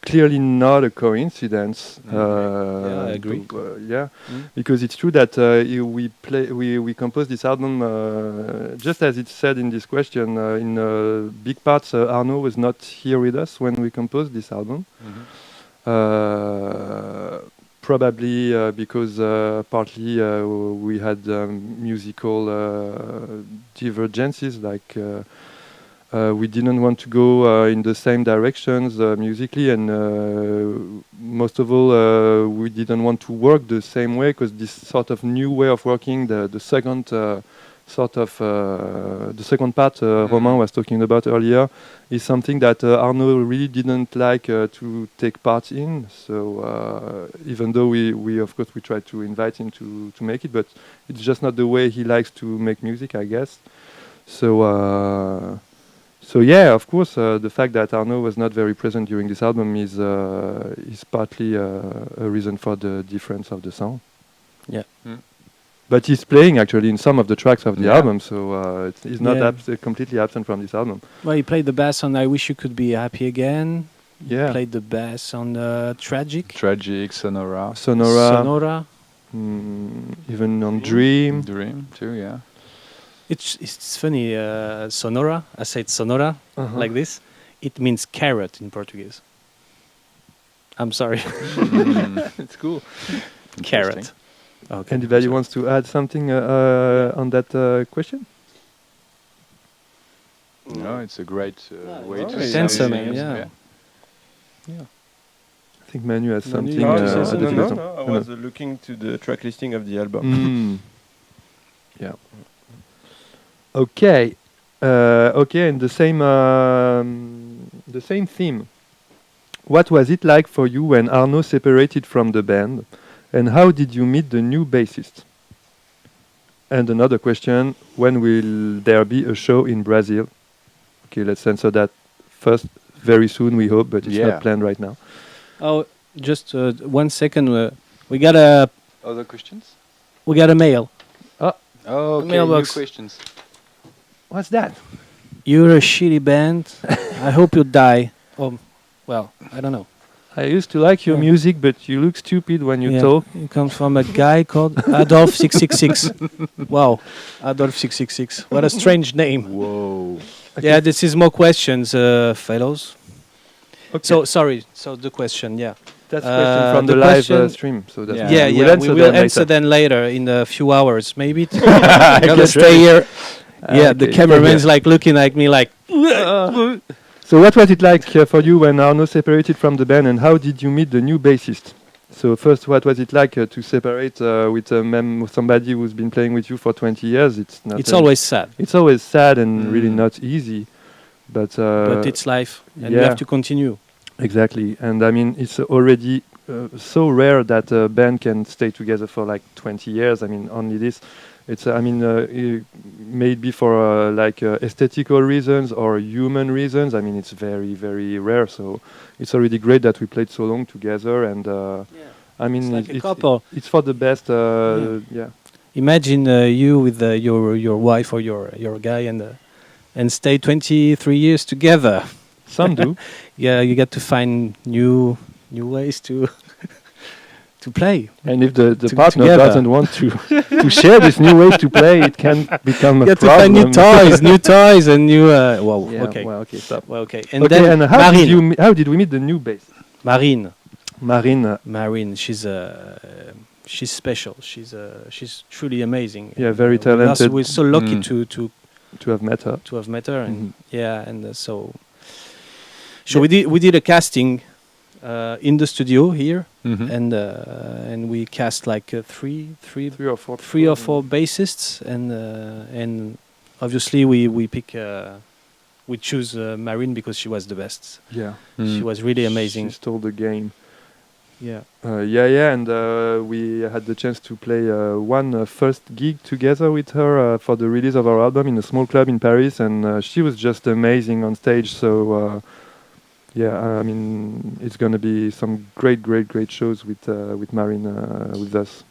clearly not a coincidence. Yeah, I agree. Because it's true that we composed this album just as it said in this question. In big parts, Arnaud was not here with us when we composed this album. Probably because partly we had musical divergences, like we didn't want to go in the same directions musically, and most of all we didn't want to work the same way, because this sort of new way of working, the second the second part Romain was talking about earlier, is something that Arnaud really didn't like to take part in. So even though we of course we tried to invite him to make it, but it's just not the way he likes to make music, I guess. So yeah, of course, the fact that Arnaud was not very present during this album is partly a reason for the difference of the sound. Yeah. But he's playing actually in some of the tracks of the Yeah. album, so he's not completely absent from this album. Well, he played the bass on "I Wish You Could Be Happy Again." Yeah. Played the bass on "Tragic." Tragic, Sonora. Sonora. Even on Dream. Dream too, yeah. It's funny. Sonora. I said Sonora like this. It means carrot in Portuguese. I'm sorry. It's cool. Carrot. Okay. Anybody wants to add something on that question? No, it's a great way to it's sell answer, music, man, yeah. I think Manu has Manu, something. you want to say at something? the No, I was looking to the track listing of the album. Yeah. Okay. Okay, and the same theme. What was it like for you when Arnaud separated from the band, and how did you meet the new bassist? And another question: when will there be a show in Brazil? Okay, let's answer that first. Very soon, we hope, but it's not planned right now. Oh, just 1 second. We got a Other questions? mail. Oh, okay, new Mailbox. questions. What's that? You're a shitty band. I hope you die. Oh, well, I don't know. I used to like your Yeah. music, but you look stupid when you Yeah, talk. it comes from a guy called Adolf 666. Wow, Adolf 666. What a strange name. Whoa. Okay. Yeah, this is more questions, fellows. Okay. So sorry. So the question, yeah. That's a question from the the live question- stream. So that's Yeah. Yeah, we'll we answer will them answer later. then later in a few hours, maybe. Get Gotta stay ready. here. Yeah, the Okay, cameraman's stay like looking at me like. here. So So what was it like for you when Arno separated from the band, and how did you meet the new bassist? So first, what was it like to separate with somebody who's been playing with you for 20 years? It's always sad, It's always sad and really not easy, but it's life, and you have to continue. Exactly, and I mean it's already so rare that a band can stay together for like 20 years. I mean, only this. It's maybe for aesthetical reasons or human reasons. I mean, it's very, very rare. So it's already great that we played so long together. And I mean, it's like a couple. It's for the best. Yeah. Imagine you with your wife or your guy and stay 23 years together. Some do. Yeah, you get to find new ways to to play. And if the partner together. doesn't want to share this new way to play, it can become a You get to problem. find new toys and new. Well, Yeah, okay. Well, okay, stop. Well, okay. And Okay, then and how Marine. how did we meet the new bass? Marine. Marine. She's special. She's truly amazing. Yeah, very And talented. we're so lucky To have met her. to have met her, and Mhm. and so we did a casting in the studio here, and we cast like Three or four. bassists, and obviously we choose Marine because she was the best. Yeah. She was really amazing. She stole the game. Yeah. And we had the chance to play one first gig together with her for the release of our album in a small club in Paris, and she was just amazing on stage. So I mean, it's gonna be some great shows with Marine with us.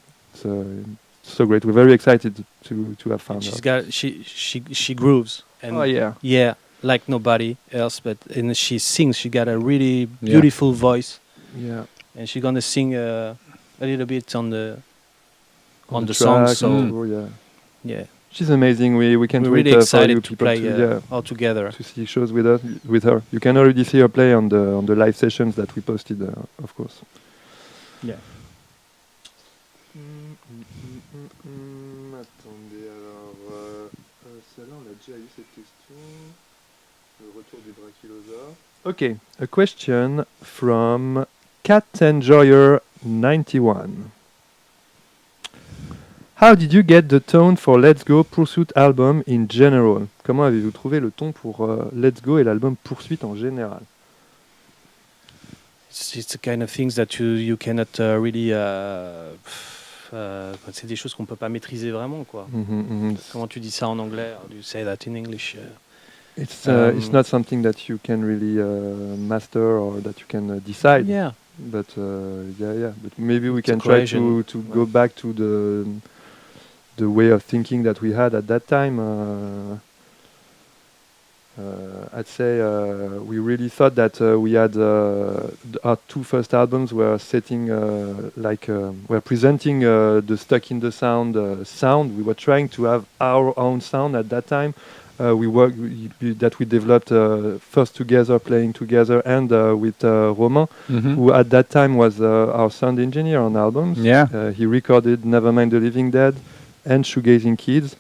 So great. We're very excited to have found her. She grooves. And Oh yeah. yeah, like nobody else. But and she sings. She got a really beautiful voice. Yeah. And she's gonna sing a little bit on the track, song. So yeah, she's amazing. We can't we're wait really for you excited to people play all together. to see shows with her. You can already see her play on the live sessions that we posted, of course. Yeah. Attendez, alors, celle-là, on a déjà eu cette question. Le retour du brachiosaure. Okay, a question from Cat Enjoyer 91. How did you get the tone for Let's Go Pursuit album in general? Comment avez-vous trouvé le ton pour Let's Go et l'album Poursuite en général? It's the kind of things that you cannot really. C'est des choses qu'on peut pas maîtriser vraiment, quoi. Comment tu dis ça en anglais? How do you say that in English? It's not something that you can really master or that you can decide. Yeah. But But maybe we It's can a try cohesion. to go back to the way of thinking that we had at that time. I'd say we really thought that we had our two first albums were setting were presenting the Stuck in the Sound sound. We were trying to have our own sound at that time. We developed first together, playing together, and with Romain, who at that time was our sound engineer on albums. Yeah. He recorded Nevermind the Living Dead and Shoegazing Kids.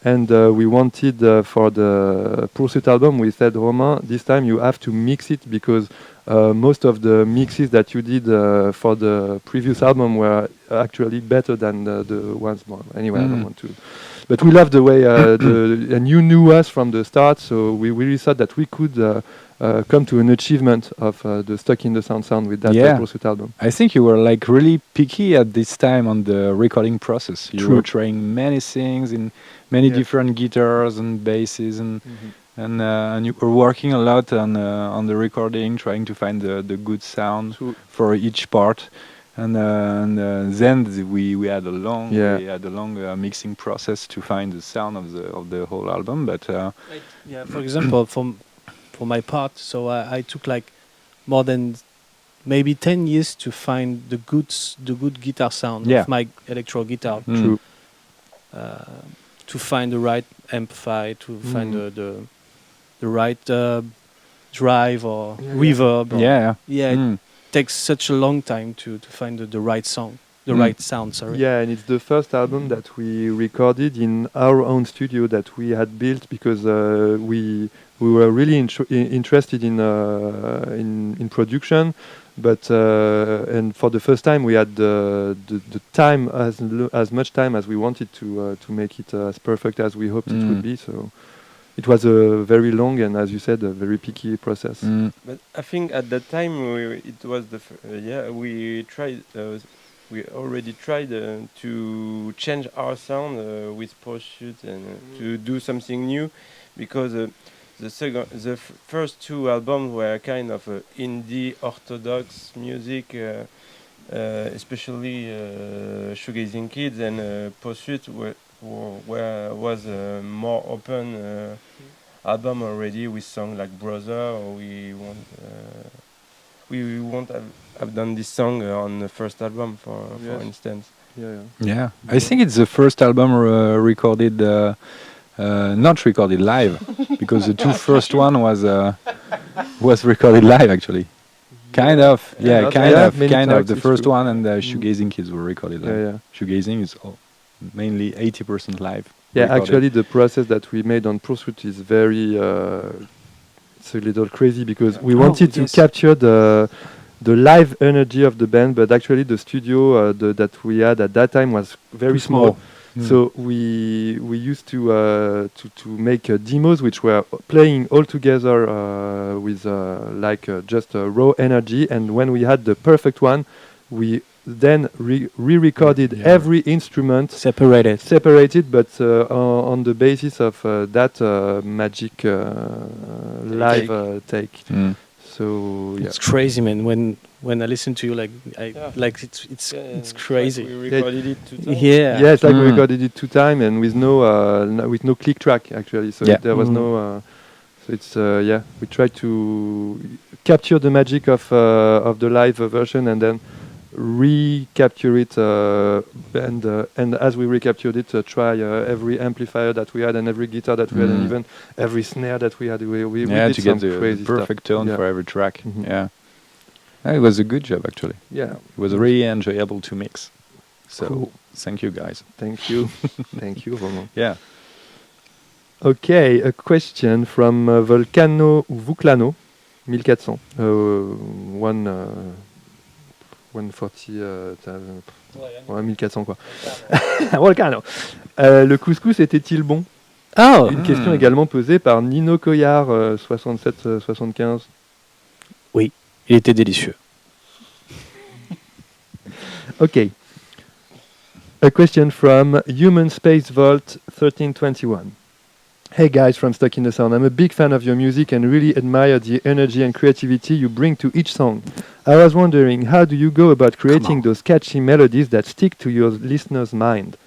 And we wanted for the Pursuit album, we said, Romain, this time you have to mix it because most of the mixes that you did for the previous album were actually better than the ones more. Anyway, I don't want to. But we loved the way, and you knew us from the start, so we really thought that we could come to an achievement of the Stuck in the sound with that Pursuit album. I think you were like really picky at this time on the recording process. You were trying many things in many different guitars and basses, and you were working a lot on the recording, trying to find the good sound for each part. And then we had a long mixing process to find the sound of the whole album. But for example, for my part, so I took like more than maybe 10 years to find the good guitar sound of my electro guitar. True. To find the right amplifier, to find the right drive or reverb. It takes such a long time to find the right song, the right sound. Sorry. Yeah, and it's the first album that we recorded in our own studio that we had built because we we were really interested in production, but and for the first time we had the time as much time as we wanted to make it as perfect as we hoped it would be. So it was a very long and, as you said, a very picky process. But I think at that time it was we tried. We already tried to change our sound with Pursuit and to do something new, because the first two albums were kind of indie orthodox music, especially Shoegazing Kids, and Pursuit was a more open album already with songs like Brother, or we won't have done this song on the first album, for instance. Yeah, I think it's the first album recorded, not recorded live, because the two first one was recorded live actually. Kind of. The first one and the Shoegazing Kids were recorded live. Shoegazing is mainly 80% live. Yeah, recorded. actually, the process that we made on Pursuit is very. It's a little crazy because we wanted to capture the live energy of the band, but actually the studio that we had at that time was very small. So we used to make demos which were playing all together with just raw energy, and when we had the perfect one, we then re-recorded every instrument separated, but on the basis of that magic live take. So it's crazy, man. When I listen to you, it's crazy. We recorded it 2 times. Yeah, it's like we recorded it 2 times and with no click track actually. So there was no. So it's we tried to capture the magic of the live version and then recapture it, and as we recaptured it, try every amplifier that we had and every guitar that we had, and even every snare that we had. We did to some get the crazy perfect stuff. tone for every track. It was a good job actually. Yeah, it was really enjoyable to mix. So cool. Thank you guys. Thank you. Thank you, Roman. Yeah. Okay, a question from Volcano Vuclano 1400. 140, 1400 quoi. Volcano. Le couscous était-il bon? Une question également posée par Nino Coyard 67-75. Oui, il était délicieux. Okay. A question from Human Space Vault 1321. Hey guys from Stuck in the Sound, I'm a big fan of your music and really admire the energy and creativity you bring to each song. I was wondering, how do you go about creating those catchy melodies that stick to your listener's mind?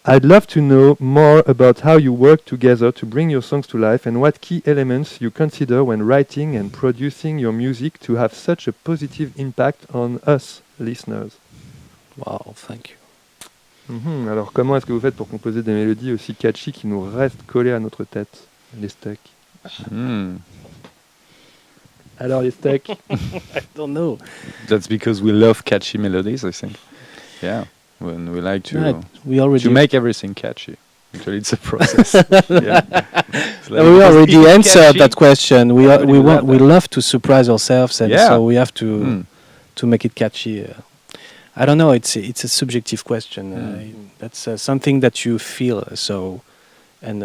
I'd love to know more about how you work together to bring your songs to life and what key elements you consider when writing and producing your music to have such a positive impact on us, listeners. Wow, thank you. Alors, comment est-ce que vous faites pour composer des mélodies aussi catchy qui nous restent collées à notre tête, les steaks? Alors, les steaks? I don't know. That's because we love catchy melodies, I think. Yeah, when we like to make everything catchy. Actually, it's a process. We already answered that question. We love to surprise ourselves, and so we have to make it catchy. I don't know. It's a subjective question. That's something that you feel. So, and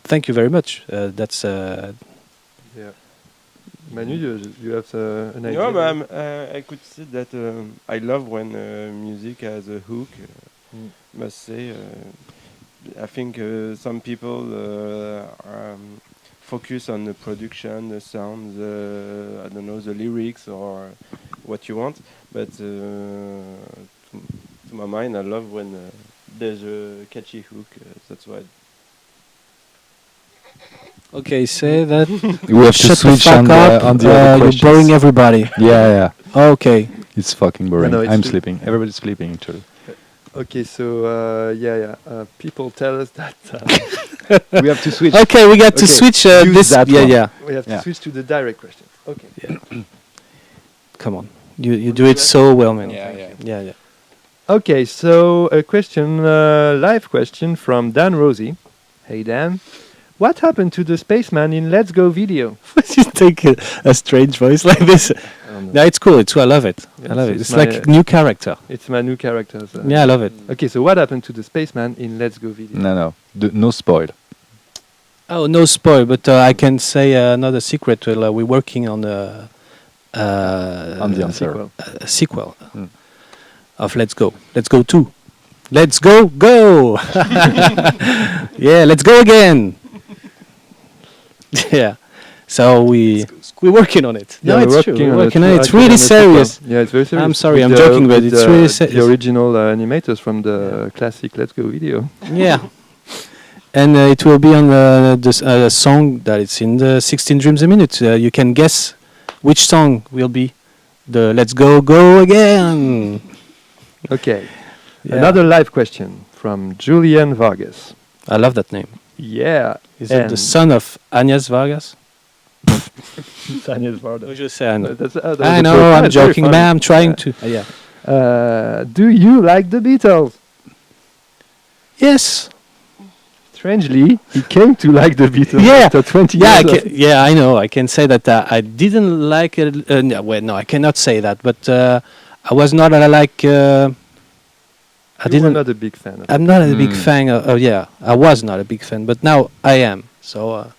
thank you very much. That's. Manu, you have an idea? No, but I could say that I love when music has a hook. Must say, I think some people focus on the production, the sound, I don't know, the lyrics or what you want. But to my mind, I love when there's a catchy hook. That's why. Okay, say that. We have to switch on the other questions. You're boring everybody. Yeah. Okay. It's fucking boring. No, I'm sleeping. Everybody's sleeping, actually. Okay, so people tell us that we have to switch. Okay, we got to switch this. We have to switch to the direct question. Okay. Yeah. Come on, you do it so well, man. Yeah. Okay, so a question, live question from Dan Rosie. Hey Dan, What happened to the spaceman in Let's Go video? You take a strange voice like this. No, it's cool. I love it. Yeah, I love so it. it's It's like my- new character. It's my new character. So. Yeah, I love it. Okay, so what happened to the spaceman in Let's Go video? No, no spoil. Oh, no spoil, but I can say another secret. Well, we're working on a the answer. Sequel. sequel Mm. of Let's Go. Let's Go 2. Let's go, go! Yeah, let's go again! Yeah. So we're working on it. Yeah, No, we're it's true. working We're on working it. on it. It's Actually, really on the sequel. serious. Yeah, it's very serious. I'm sorry, With I'm the- joking, but with it's the- really serious. The original animators from the classic Let's Go video. Yeah. And it will be on this song that it's in the 16 Dreams a Minute. You can guess which song will be the Let's Go, Go Again! Okay. Yeah. Another live question from Julian Vargas. I love that name. Yeah. Is it the And- son of Agnes Vargas? Daniel Vargas. Just say I know. That was I a know, joke. I'm That's very joking, funny. man. I'm trying to. Yeah. Do you like the Beatles? Yes. Strangely, he came to like the Beatles Yeah. after 20 Yeah, years. yeah, I know. I can say that I didn't like it. No, I cannot say that. But I was not like. I You were didn't. not a big fan. I'm not a big Mm. fan. Yeah, I was not a big fan, but now I am. So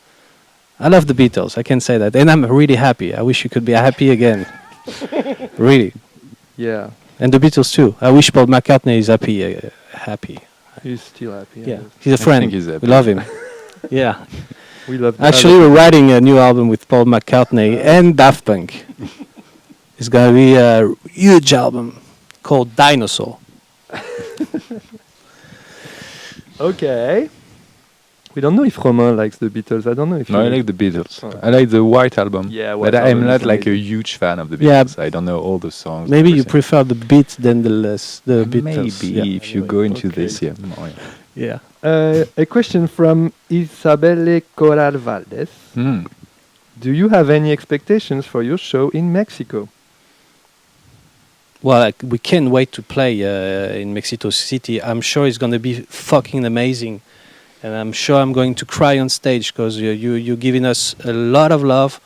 I love the Beatles. I can say that, and I'm really happy. I wish you could be happy again. Really, Yeah, and the Beatles too. I wish Paul McCartney is happy. Happy. he's still happy. I Yeah, guess. he's a I friend. think he's happy. We love him. Yeah. We love. Actually, we're writing a new album with Paul McCartney and Daft Punk. It's gonna be a huge album called Dinosaur. Okay. We don't know if Romain likes the Beatles. I don't know if. No, I he- like the Beatles. Oh. I like the White Album. Yeah, but White I'm Album not is like a amazing. huge fan of the Yeah. Beatles. I don't know all the songs. Maybe you everything. prefer the beat than the Beatles. Maybe Yeah. if you go into Okay. this, yeah. more, yeah. Yeah. A question from Isabelle Coral Valdez. Hmm. Do you have any expectations for your show in Mexico? Well, we can't wait to play in Mexico City. I'm sure it's going to be fucking amazing. And I'm sure I'm going to cry on stage because you're giving us a lot of love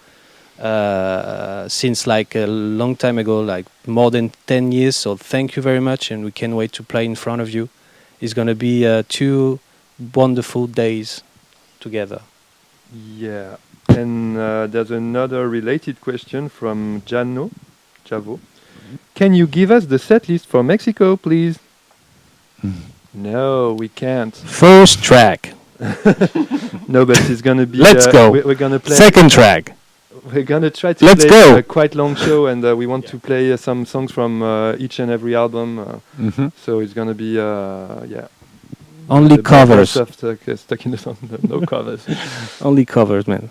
since like a long time ago, like more than 10 years. So thank you very much. And we can't wait to play in front of you. It's going to be 2 wonderful days together. Yeah. And there's another related question from Javo. Can you give us the set list for Mexico, please? No, we can't. First track, No, but it's gonna be. Let's go. We're gonna play. second track. We're gonna try to Let's play go. a quite long show, and we want to play some songs from each and every album. Mm-hmm. So it's gonna be, yeah. Only The covers. best of stuck in the sun. No covers. Only covers, man.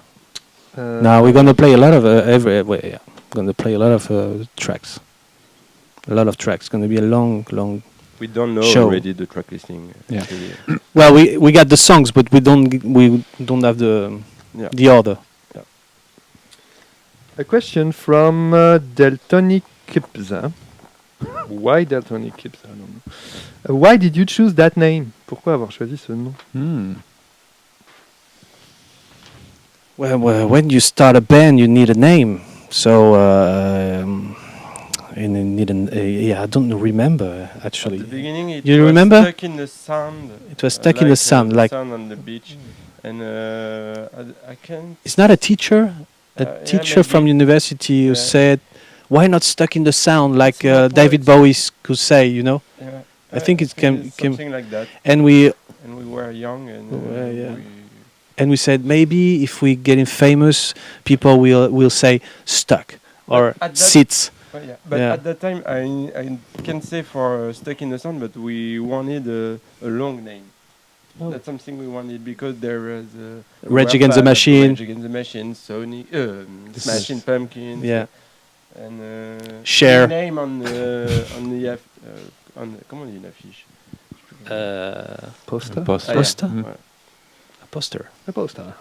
Now we're gonna play a lot of yeah, gonna play a lot of tracks. A lot of tracks. Gonna be a long. We don't know Show. already the track listing. Yeah. actually. Well, we got the songs, but we don't have Yeah. the order. A question from Deltonic Kipza. Why Deltonic Kipza? I don't know. Why did you choose that name? Pourquoi avoir choisi ce nom? Hmm. Well, when you start a band, you need a name. So, and you need yeah, I don't remember actually. At the beginning, it You was remember? stuck in the sand. It was stuck in the sand, like sand on the beach, and I can't. it's not a teacher. A Yeah, teacher from maybe. university who Yeah. said, "Why not stuck in the sound like It's not David words. Bowie could say?" You know. Yeah, I think it came- something like that. And we And we were young, and and we said maybe if we getting famous, people will say stuck or But at that- sits. But Yeah. at that time, I can say for Stuck in the Sun, but we wanted a long name. Oh. That's something we wanted because there was Rage Against the Machine. Rage Against the Machine, Sony, Smashing Pumpkins, Yeah. and Cher. the name on the comment on dit une affiche? Poster? Poster. Poster? Mm. Ouais. A poster. A poster.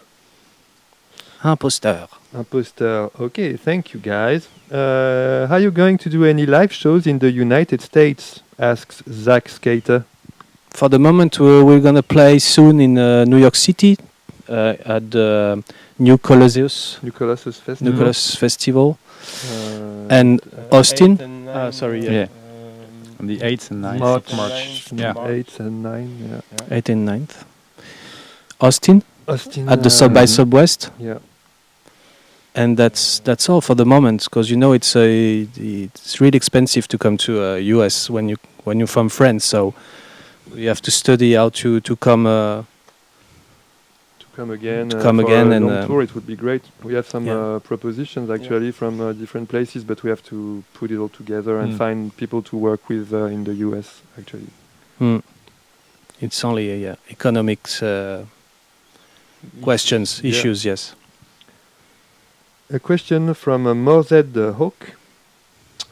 Un poster. A poster. Okay, thank you guys. Are you going to do any live shows in the United States? Asks Zach Skater. For the moment, we're gonna play soon in New York City, at the New Colossus New Colossus Festival. New Colossus Festival. And Austin? 8 and 9, Sorry, Yeah. On the 8th and 9th March. of March. Yeah. 8 and 9. Yeah. 8th and 9th. Austin Austin at the South by Mhm. Southwest. Yeah. And that's all for the moment, because you know it's really expensive to come to US when you're from France, so you have to study how to come. To come again. To come for again a and, long tour, it would be great. We have some yeah. propositions actually from different places, but we have to put it all together and Mm. find people to work with in the US actually. It's only economics questions, Yeah. issues, yes. A question from Morzed Hawk.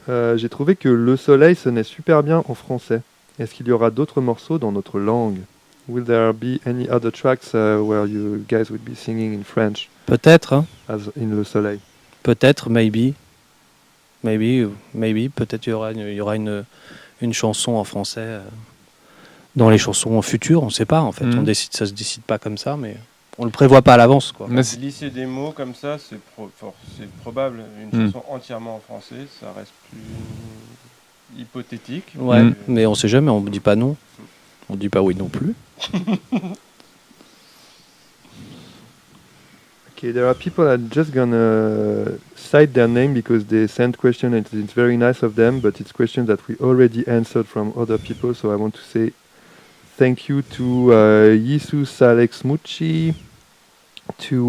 J'ai trouvé que Le Soleil sonnait super bien en français. Est-ce qu'il y aura d'autres morceaux dans notre langue? Will there be any other tracks where you guys would be singing in French Peut-être, hein. as in Le Soleil? Peut-être, maybe, peut-être il y aura une chanson en français dans les chansons futures, on ne sait pas en fait. Mhm. Ça se décide pas comme ça, mais on le prévoit pas à l'avance, quoi. Mais c'est- Glisser des mots comme ça, c'est probable. Une Mm. chanson entièrement en français, ça reste plus hypothétique. Ouais, Mhm. mais on sait jamais, on ne dit pas non. On ne dit pas oui non plus. Okay, there are people that are just gonna cite their name because they sent question and it's very nice of them, but it's questions that we already answered from other people. So I want to say thank you to Jesus Alex Mucci, to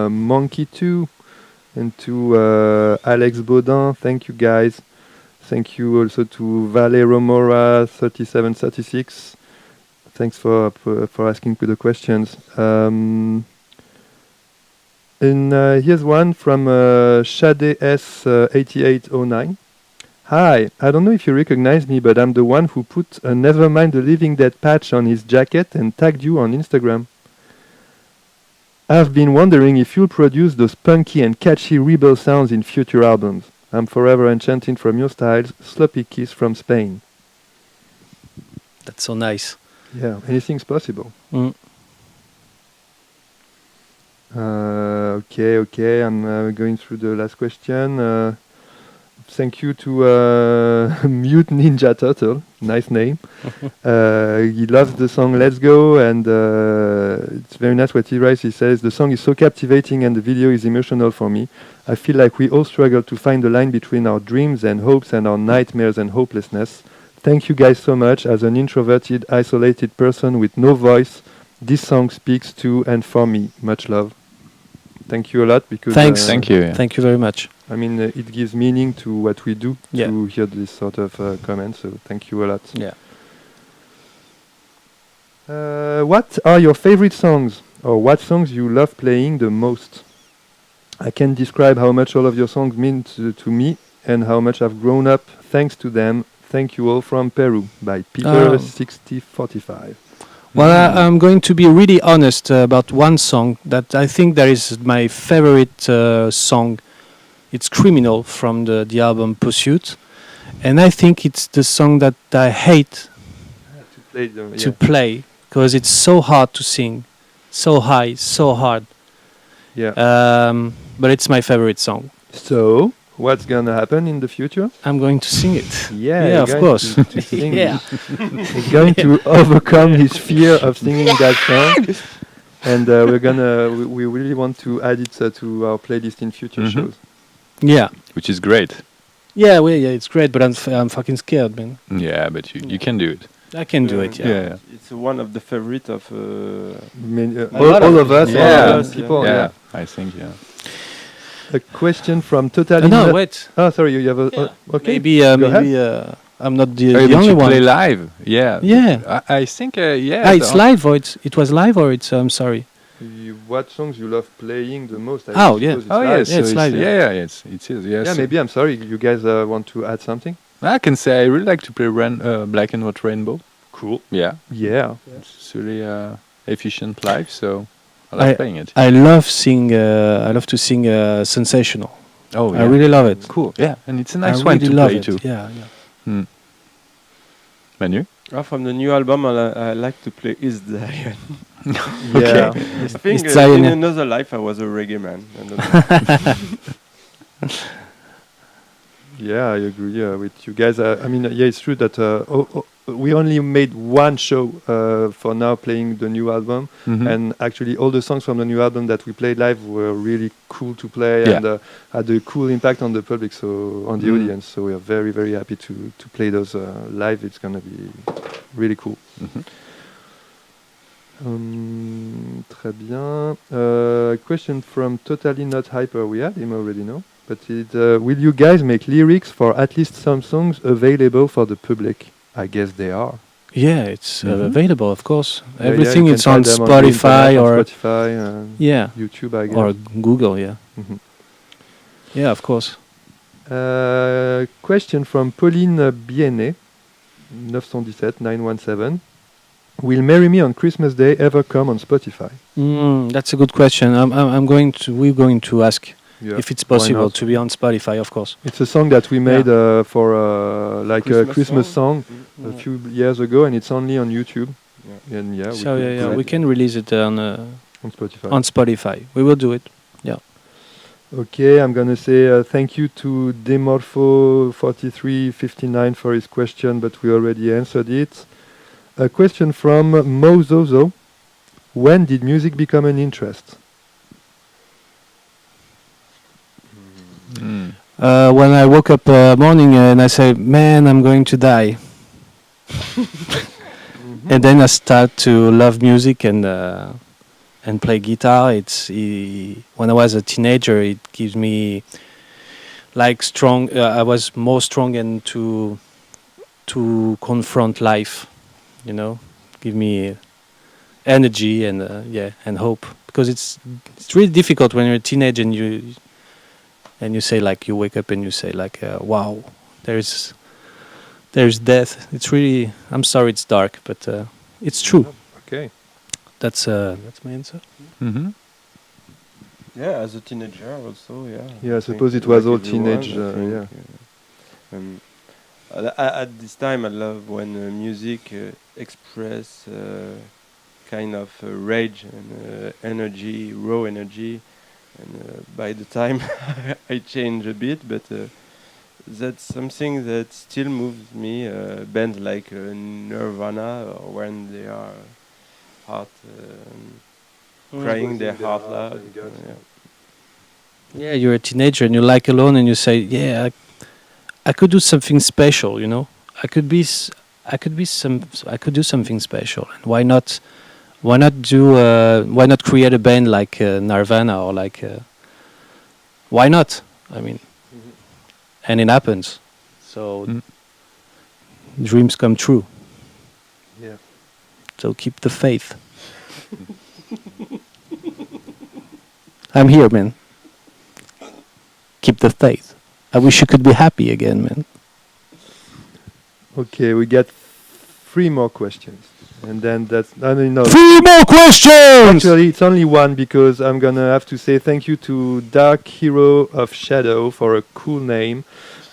Monkey2, and to Alex Baudin. Thank you guys. Thank you also to Vale Romora 3736. Thanks for asking the questions. And here's one from Shade S8809. Hi, I don't know if you recognize me, but I'm the one who put a Nevermind the Living Dead patch on his jacket and tagged you on Instagram. I've been wondering if you'll produce those punky and catchy rebel sounds in future albums. I'm forever enchanted from your styles. Sloppy kiss from Spain. That's so nice. Yeah, anything's possible. Mm. Okay, I'm going through the last question. Thank you to Mute Ninja Turtle, nice name. He loves the song Let's Go, and it's very nice what he writes. He says, the song is so captivating and the video is emotional for me. I feel like we all struggle to find the line between our dreams and hopes and our nightmares and hopelessness. Thank you guys so much. As an introverted, isolated person with no voice, this song speaks to and for me. Much love. Thank you a lot because Thanks. Thank you. Yeah. Thank you very much. I mean, it gives meaning to what we do Yeah. to hear this sort of comments. So thank you a lot. Yeah. What are your favorite songs, or what songs you love playing the most? I can describe how much all of your songs mean to me and how much I've grown up thanks to them. Thank you all from Peru by Peter 6045. Well, I'm going to be really honest about one song that I think that is my favorite song. It's Criminal from the album Pursuit. And I think it's the song that I hate to play because it's so hard to sing, so high, so hard. Yeah. But it's my favorite song. So, what's gonna happen in the future? I'm going to sing it. Yeah, Yeah, of going course. to sing Yeah. He's going to overcome his fear of singing that song, and we really want to add it to our playlist in future Mhm. shows. Yeah. Which is great. Yeah, well, yeah, it's great, but I'm fucking scared, man. Yeah, but you can do it. I can do it, yeah. Yeah. It's one of the favorite of All of us, Yeah. all of us, people. Yeah, I think, yeah. A question from Totally. No, wait. Oh, sorry, you have a. Okay. Maybe, Go I'm not the Oh, but only you one. play live. Yeah. Yeah. I think, yeah. Ah, it's live, or it was live, or it's. I'm sorry. What songs you love playing the most? Oh, yeah. suppose it's Oh, live. yes. Yeah, it's live, Yeah, it is. Yes. Yeah, maybe. I'm sorry. You guys want to add something? I can say I really like to play Black and White Rainbow. Cool. Yeah. Yeah. It's really efficient live, so I like playing it. I love to sing Sensational. Oh, I really love it. cool. Yeah, and it's a nice I one really to love play it. too. Yeah. Manu? from the new album, I like to play Is Diane. Yeah. I think It's in Zion. another life I was a reggae man. I don't know. Yeah, I agree with you guys. I mean, yeah, it's true that we only made one show for now playing the new album, and actually all the songs from the new album that we played live were really cool to play Yeah. and had a cool impact on the public, so on the audience. So we are very, very happy to play those live. It's gonna be really cool. Très bien. Question from Totally Not Hyper. We had him already, no? But will you guys make lyrics for at least some songs available for the public? I guess they are. Yeah, it's available, of course. Yeah, Everything you it's can on find them the Spotify internet, on or Spotify, yeah, YouTube, I guess. or Google. Yeah, Mhm. yeah, of course. Question from Pauline Biennet, 917. Will "Marry Me on Christmas Day" ever come on Spotify? That's a good question. We're going to ask Yeah. if it's Why possible not? to be on Spotify, of course. It's a song that we made for like a Christmas Christmas song Mm. a few years ago, and it's only on YouTube. Yeah. And yeah, So could we put it can release it on Spotify. on Spotify. We will do it. Okay, I'm gonna say thank you to Demorpho4359 for his question, but we already answered it. A question from Mozozo. When did music become an interest? When I woke up morning and I say, "Man, I'm going to die," and then I start to love music and play guitar. When I was a teenager, it gives me like strong. I was more strong and to confront life. You know, give me energy and and hope, because it's really difficult when you're a teenager and you say, like, you wake up and you say, like, wow, there's death. It's really, I'm sorry it's dark, but it's true. Okay. That's my answer. Yeah, as a teenager also, yeah. Yeah, I I suppose think it was like all everyone, teenage, I think, yeah. At this time, I love when music express kind of rage and energy, raw energy. And by the time I change a bit, but that's something that still moves me. Bands like Nirvana, or when they are heart crying their heart out. Yeah, you're a teenager and you're like alone and you say, yeah, I could do something special, you know. I could do something special. And why not create a band like Nirvana or like why not? I mean, and it happens. So dreams come true. Yeah. So keep the faith. I'm here, man. Keep the faith. I wish you could be happy again, man. Okay, we got 3 more questions. And then that's, I mean, no. 3 more questions! Actually, it's only one, because I'm gonna have to say thank you to Dark Hero of Shadow for a cool name.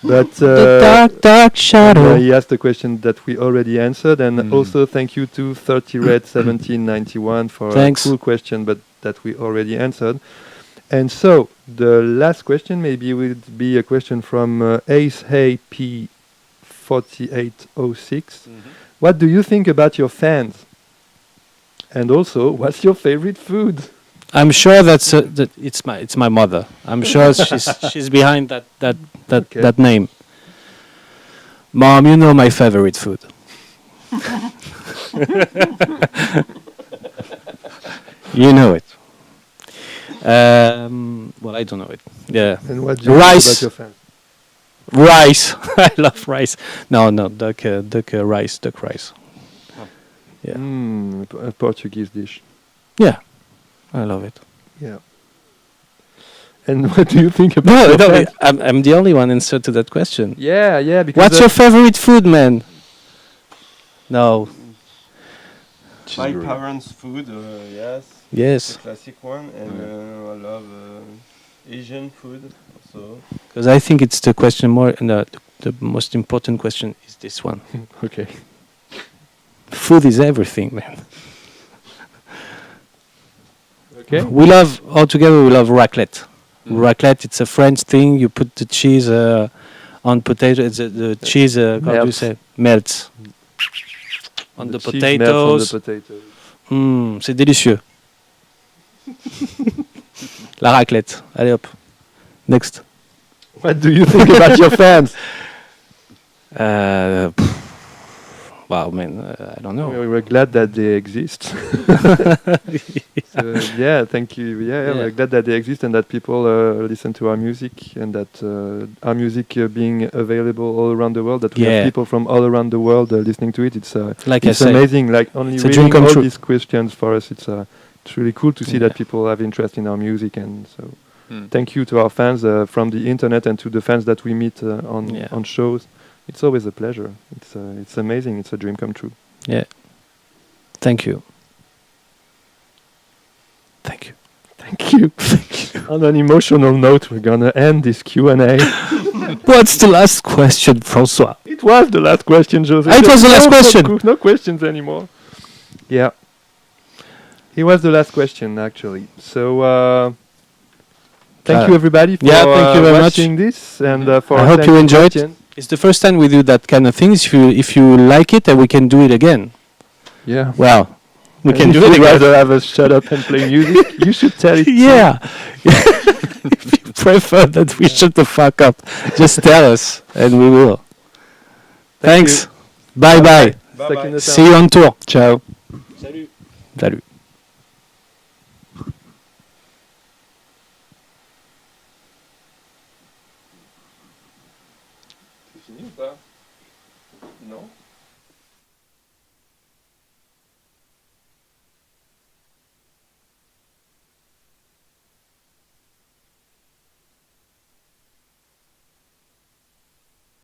But The dark shadow. he asked a question that we already answered, and also thank you to 30 Red 1791 for Thanks. a cool question, but that we already answered. And so the last question maybe would be a question from Ace Hey P 4806. What do you think about your fans? And also, what's your favorite food? I'm sure that it's my mother. I'm sure she's behind that name. Mom, you know my favorite food. You know it. Well, I don't know it. Yeah. And what do you Rice. think about your fans? Rice. I love rice. No, duck rice. Yeah. A Portuguese dish. Yeah. I love it. Yeah. And what do you think about your fans? I'm the only one answer to that question. Yeah, because What's your favorite food, man? No. My parents' food, yes. Yes. The classic one, and I love Asian food also. Because I think it's the question more. The most important question is this one. Okay. Food is everything, man. Okay. We love altogether. We love raclette. Raclette. It's a French thing. You put the cheese on potato. It's the cheese. How do you Melts. say? Melts on the cheese melts on the potatoes. potatoes. C'est délicieux. La raclette. Allez hop. Next. What do you think about your fans? Wow, man. I don't know. We're glad that they exist. So, yeah, thank you. Yeah, we're glad that they exist and that people listen to our music and that our music being available all around the world. That we have people from all around the world listening to it. It's like it's I say, amazing. Like only it's a dream reading come all true. these questions for us. It's really cool to see that people have interest in our music, and so thank you to our fans from the internet and to the fans that we meet on shows. It's always a pleasure. It's amazing. It's a dream come true. Yeah. Thank you. Thank you. Thank you. On an emotional note, we're gonna end this Q&A. What's the last question, François? It was the last question, Jose. It was the last question. No questions anymore. Yeah. It was the last question, actually. So, thank you, everybody, for thank you very watching this. And for I hope you sending enjoyed. questions. It's the first time we do that kind of things. If you like it, and we can do it again. Yeah. Well, we And can if do it you'd again. rather have us shut up and play music, you should tell it. Yeah. If you prefer that we shut the fuck up, just tell us, and we will. Thank Thanks. you. Bye bye. Stuck in the See you on tour. Ciao. Salut. Salut. C'est fini ou pas? Non.